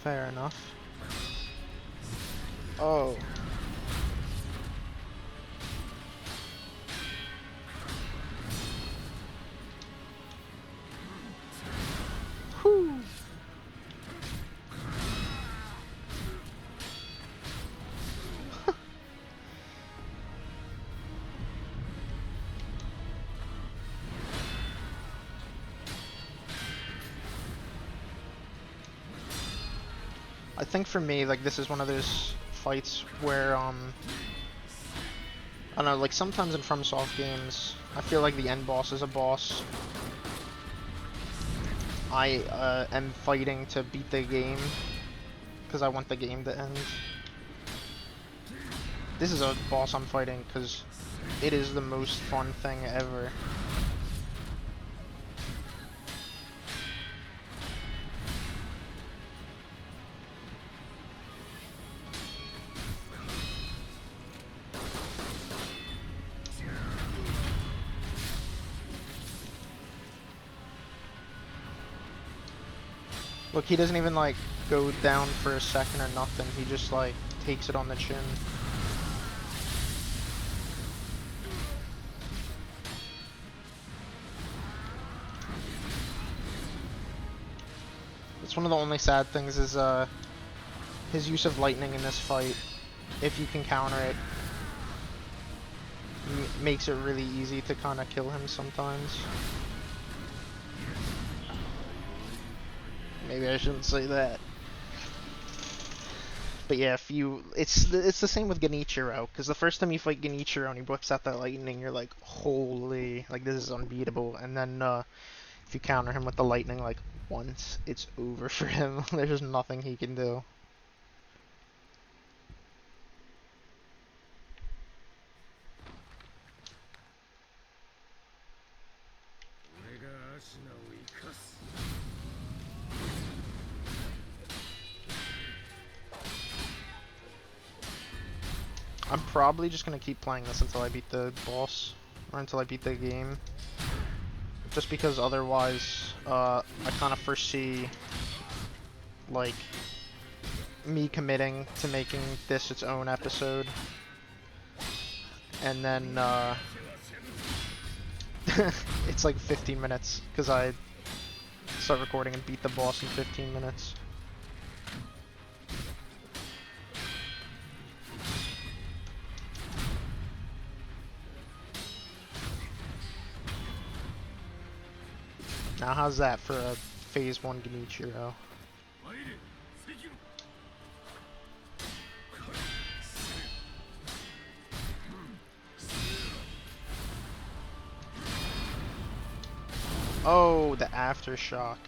A: Fair enough. Oh. Whew. I think for me, like, this is one of those fights where, I don't know, like, sometimes in FromSoft games, I feel like the end boss is a boss. I am fighting to beat the game, because I want the game to end. This is a boss I'm fighting, because it is the most fun thing ever. Look, he doesn't even, like, go down for a second or nothing. He just, like, takes it on the chin. It's one of the only sad things is, his use of lightning in this fight. If you can counter it, makes it really easy to kind of kill him sometimes. Maybe I shouldn't say that. But yeah, if you, it's the same with Genichiro, because the first time you fight Genichiro and he whips out that lightning, you're like, holy, like this is unbeatable. And then if you counter him with the lightning like once, it's over for him. There's just nothing he can do. I'm probably just gonna keep playing this until I beat the boss, or until I beat the game. Just because otherwise, I kind of foresee, like, me committing to making this its own episode. And then, it's like 15 minutes, because I start recording and beat the boss in 15 minutes. Now how's that for a Phase 1 Genichiro? Oh, the aftershock.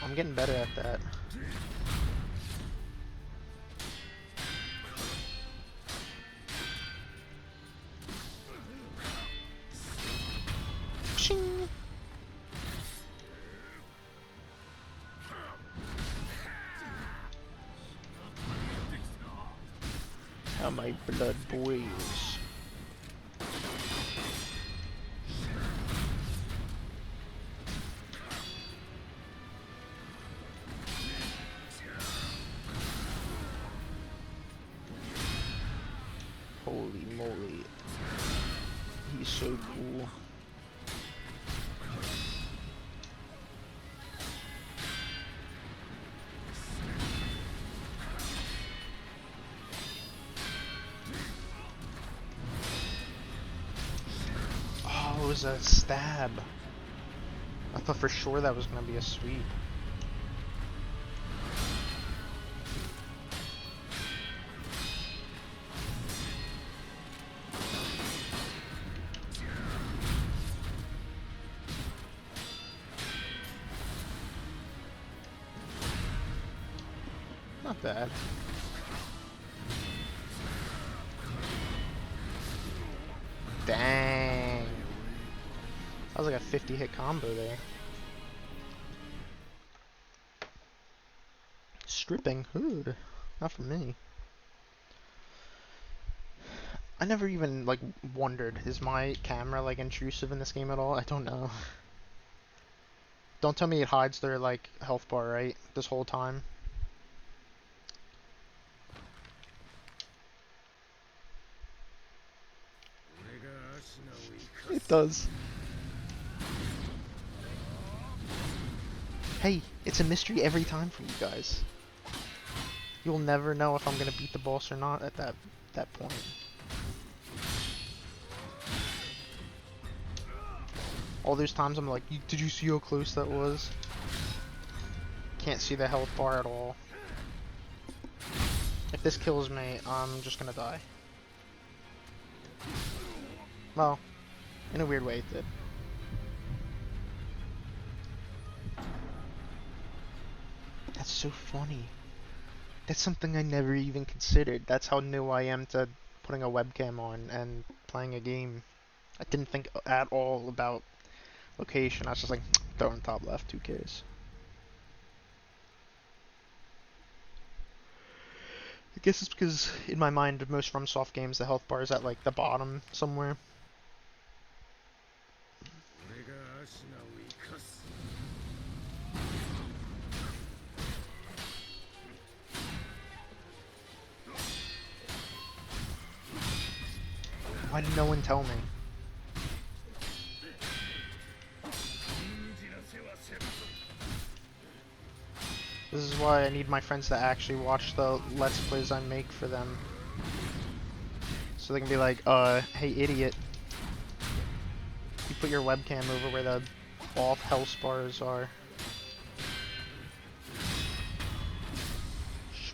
A: I'm getting better at that. Shing. How my blood boils. Holy moly. He's so cool. Oh, it was a stab. I thought for sure that was gonna be a sweep. Not bad. Dang. That was like a 50 hit combo there. Stripping? Ooh, not for me. I never even, like, wondered, is my camera, like, intrusive in this game at all? I don't know. Don't tell me it hides their, like, health bar, right? This whole time. It does. Hey, it's a mystery every time for you guys. You'll never know if I'm gonna beat the boss or not at that point. All those times I'm like, did you see how close that was? Can't see the health bar at all. If this kills me, I'm just gonna die. Well, in a weird way it did. That's so funny. That's something I never even considered. That's how new I am to putting a webcam on and playing a game. I didn't think at all about location. I was just like, throw in top left, who cares? I guess it's because in my mind, most FromSoft games, the health bar is at like the bottom somewhere. Why did no one tell me? This is why I need my friends to actually watch the Let's Plays I make for them. So they can be like, hey idiot. You put your webcam over where the off health bars are.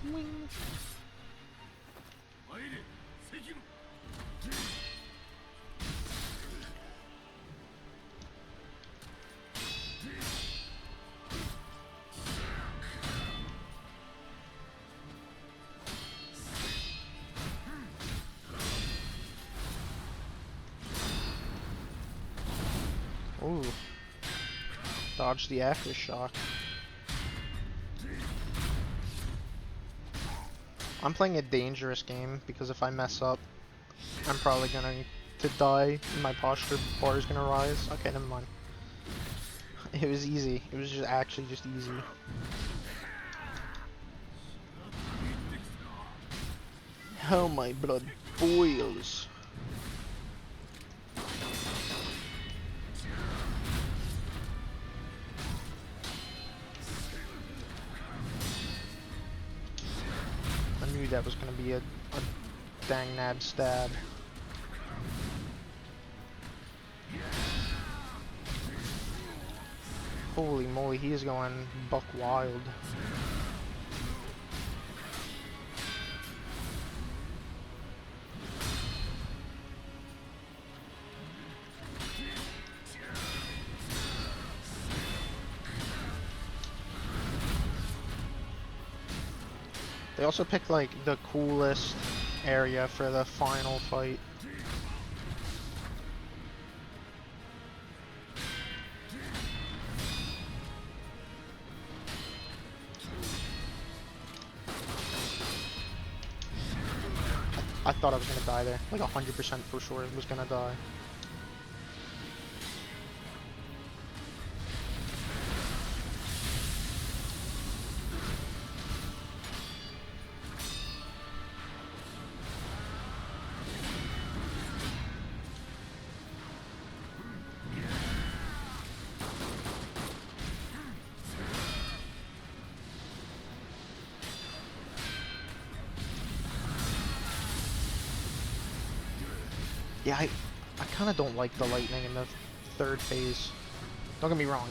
A: Swing. Ooh. Dodge the aftershock. I'm playing a dangerous game because if I mess up, I'm probably gonna to die and my posture bar is gonna rise. Okay, never mind. It was easy. It was just actually just easy. How my blood boils. I knew that was gonna be a dang nab stab. Holy moly, he is going buck wild. They also picked like the coolest area for the final fight. I thought I was gonna die there. Like 100% for sure I was gonna die. Yeah, I kind of don't like the lightning in the third phase. Don't get me wrong.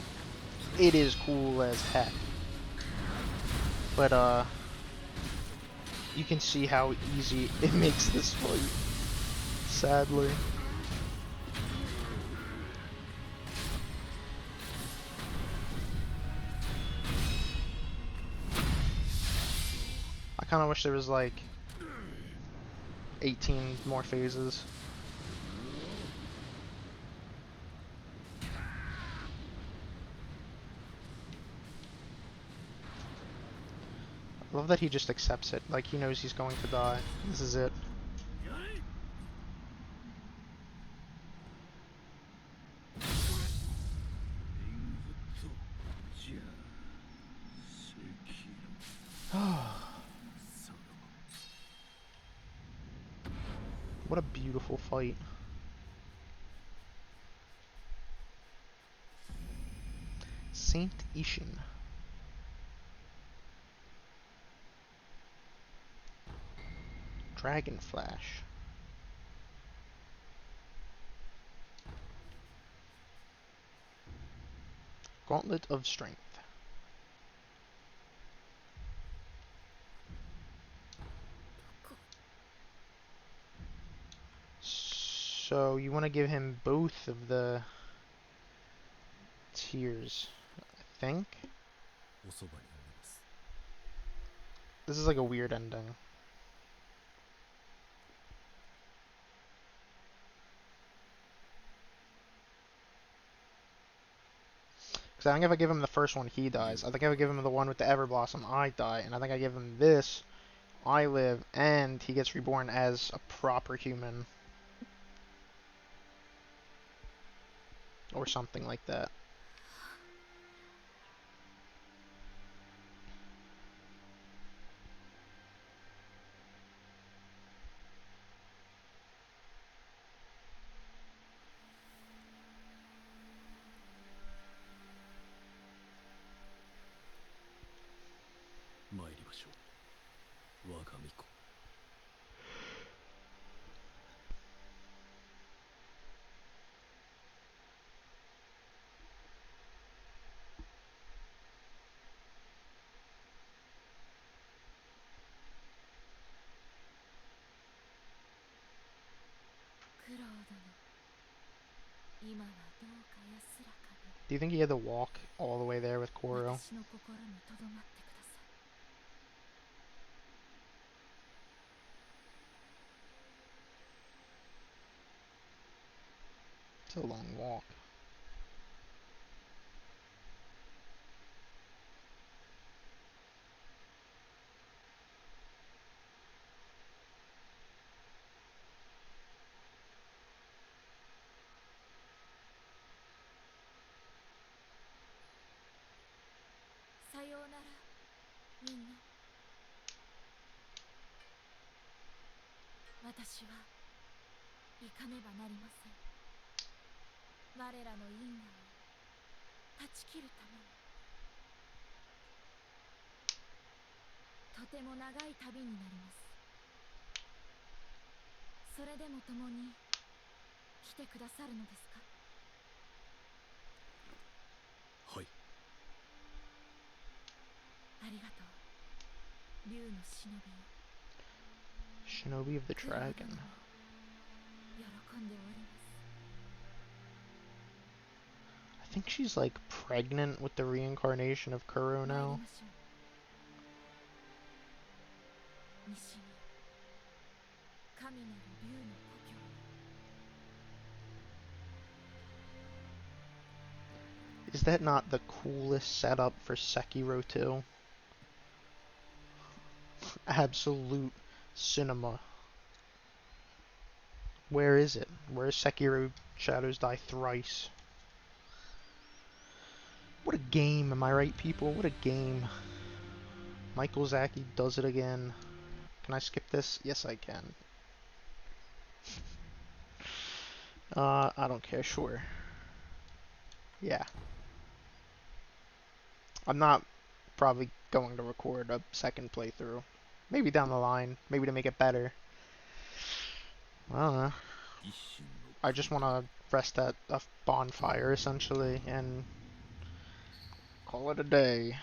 A: It is cool as heck. But, you can see how easy it makes this fight. Sadly. kind of wish there was like 18 more phases. I love that he just accepts it. Like, he knows he's going to die. This is it. What a beautiful fight. Saint Ishin. Dragon Flash. Gauntlet of Strength. So you want to give him both of the tiers, I think. This is like a weird ending. Because I think if I give him the first one, he dies. I think if I give him the one with the Everblossom, I die. And I think I give him this, I live, and he gets reborn as a proper human. Or something like that. Do you think he had to walk all the way there with Koro? It's a long walk. Shinobi of the Dragon. I think she's like pregnant with the reincarnation of Kuro now. Is that not the coolest setup for Sekiro 2? Absolute cinema. Where is it? Where is Sekiro Shadows Die Thrice? What a game, am I right, people? What a game. Michael Zaki does it again. Can I skip this? Yes, I can. I don't care, sure. Yeah. I'm not probably going to record a second playthrough. Maybe down the line. Maybe to make it better. I don't know. I just want to rest at a bonfire, essentially, and call it a day.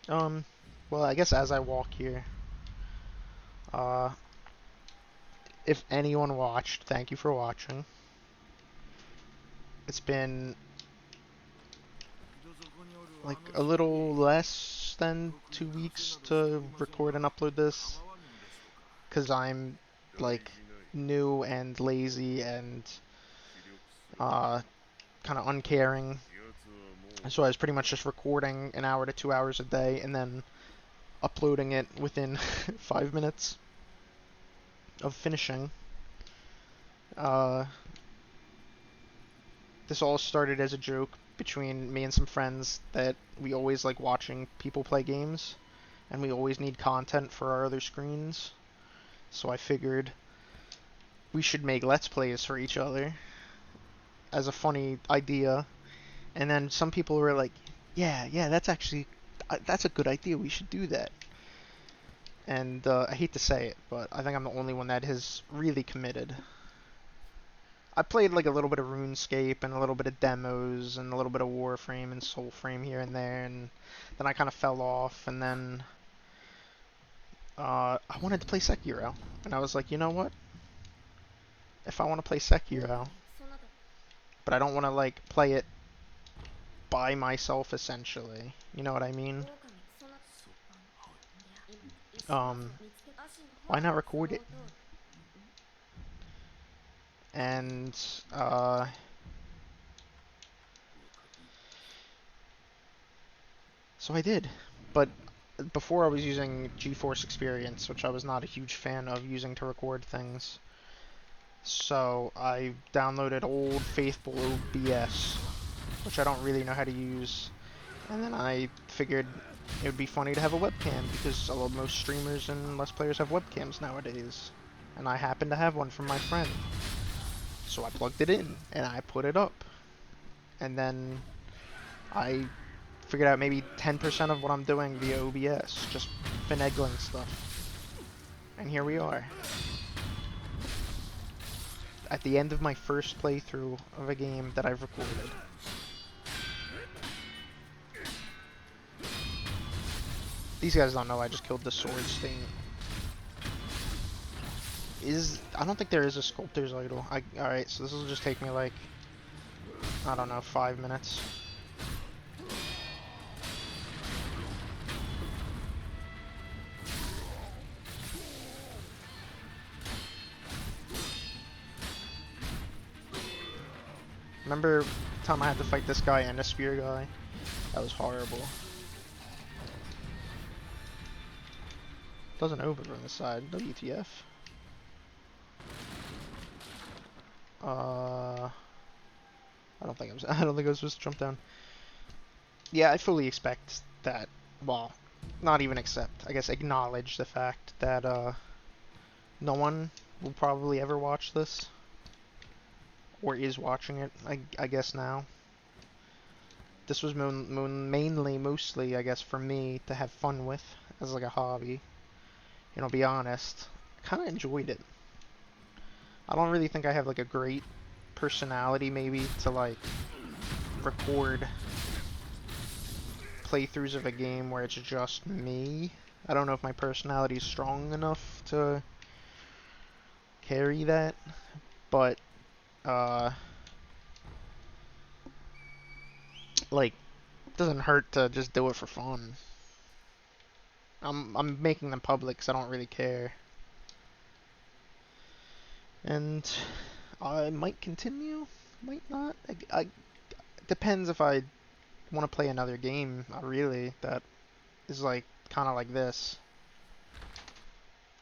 A: Well, I guess as I walk here, uh, if anyone watched, thank you for watching. It's been like a little less than 2 weeks to record and upload this, because I'm like new and lazy and uh, kind of uncaring. So I was pretty much just recording an hour to 2 hours a day and then uploading it within 5 minutes of finishing. Uh, this all started as a joke between me and some friends that we always like watching people play games, and we always need content for our other screens. So I figured we should make Let's Plays for each other as a funny idea. And then some people were like, yeah, that's a good idea. We should do that. And I hate to say it, but I think I'm the only one that has really committed. I played like a little bit of RuneScape and a little bit of demos and a little bit of Warframe and Soulframe here and there, and then I kind of fell off, and then I wanted to play Sekiro, and I was like, you know what? If I want to play Sekiro, but I don't want to like play it by myself essentially, you know what I mean? Um, why not record it? And so I did, but before I was using GeForce Experience, which I was not a huge fan of using to record things. So I downloaded old faithful OBS, which I don't really know how to use, and then I figured it would be funny to have a webcam because most streamers and Let's Players have webcams nowadays, and I happen to have one from my friend. So I plugged it in and I put it up, and then I figured out maybe 10% of what I'm doing via OBS, just finagling stuff. And here we are. At the end of my first playthrough of a game that I've recorded. These guys don't know I just killed the Swords thing. I don't think there is a Sculptor's Idol. Alright, so this will just take me like, I don't know, 5 minutes. Remember the time I had to fight this guy and a spear guy? That was horrible. Doesn't open on the side. WTF. I don't think I was supposed to jump down. Yeah, I fully expect that. Well, not even accept. I guess acknowledge the fact that no one will probably ever watch this, or is watching it. I guess now. This was mostly, I guess, for me to have fun with as like a hobby. You know, be honest, I kind of enjoyed it. I don't really think I have like a great personality maybe to like record playthroughs of a game where it's just me. I don't know if my personality is strong enough to carry that, but like, it doesn't hurt to just do it for fun. I'm making them public because I don't really care. And I might continue, might not. I depends if I want to play another game, really, that is like kind of like this.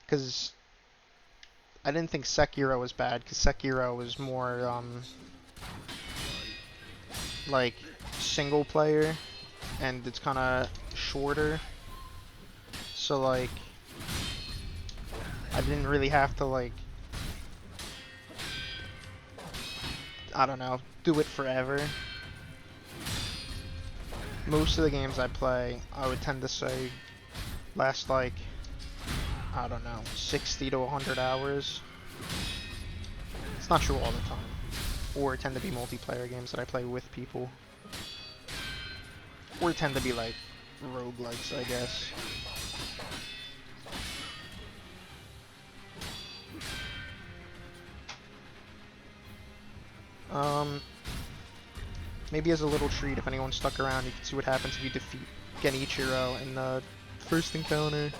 A: Because I didn't think Sekiro was bad, because Sekiro was more like single player, and it's kind of shorter. So like, I didn't really have to like, I don't know, do it forever. Most of the games I play, I would tend to say, last like, I don't know, 60 to 100 hours. It's not true all the time. Or tend to be multiplayer games that I play with people. Or tend to be like roguelikes, I guess. Maybe as a little treat, if anyone stuck around, you can see what happens if you defeat Genichiro in the first encounter.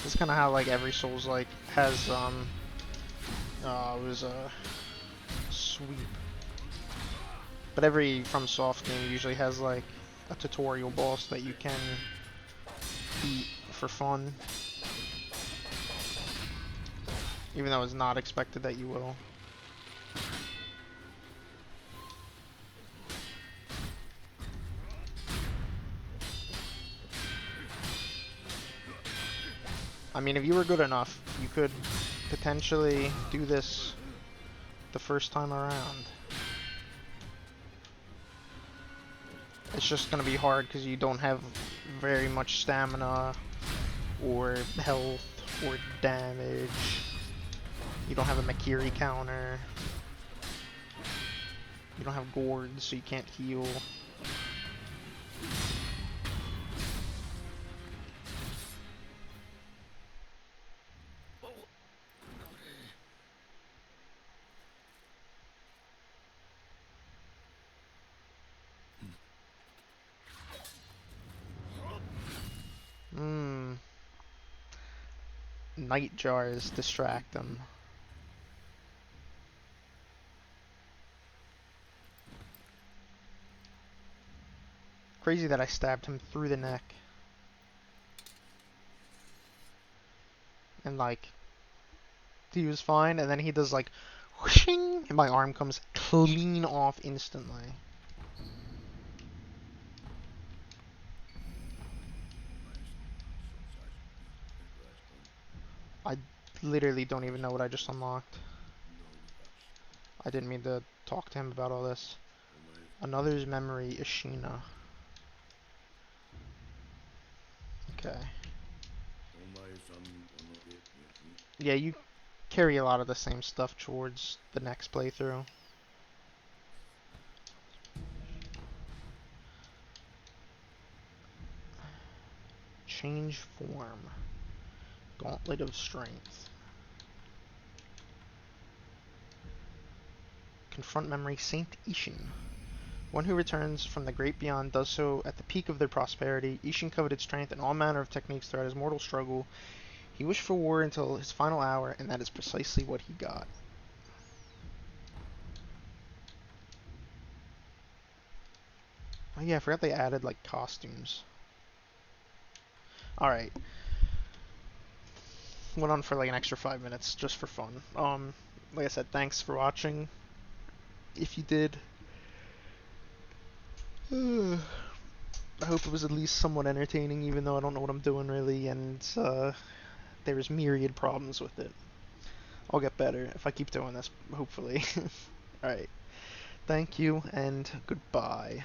A: It's kind of how like every Souls-like has it was a sweep, but every FromSoft game usually has like a tutorial boss that you can beat for fun, even though it's not expected that you will. I mean, if you were good enough, you could potentially do this the first time around. It's just gonna be hard because you don't have very much stamina or health or damage. You don't have a Makiri counter. You don't have gourds, so you can't heal. Night jars distract them. Crazy that I stabbed him through the neck. And like, he was fine, and then he does like whooshing, and my arm comes clean off instantly. I literally don't even know what I just unlocked. I didn't mean to talk to him about all this. Another's memory, Ishina. Okay. Yeah, you carry a lot of the same stuff towards the next playthrough. Change form. Gauntlet of Strength. Confront memory, Saint Ishin. One who returns from the great beyond does so at the peak of their prosperity. Ishin coveted strength and all manner of techniques throughout his mortal struggle. He wished for war until his final hour, and that is precisely what he got. Oh yeah, I forgot they added like costumes. Alright. Went on for like an extra 5 minutes just for fun. Like I said, thanks for watching. If you did, I hope it was at least somewhat entertaining, even though I don't know what I'm doing really, and there's myriad problems with it. I'll get better if I keep doing this, hopefully. Alright. Thank you, and goodbye.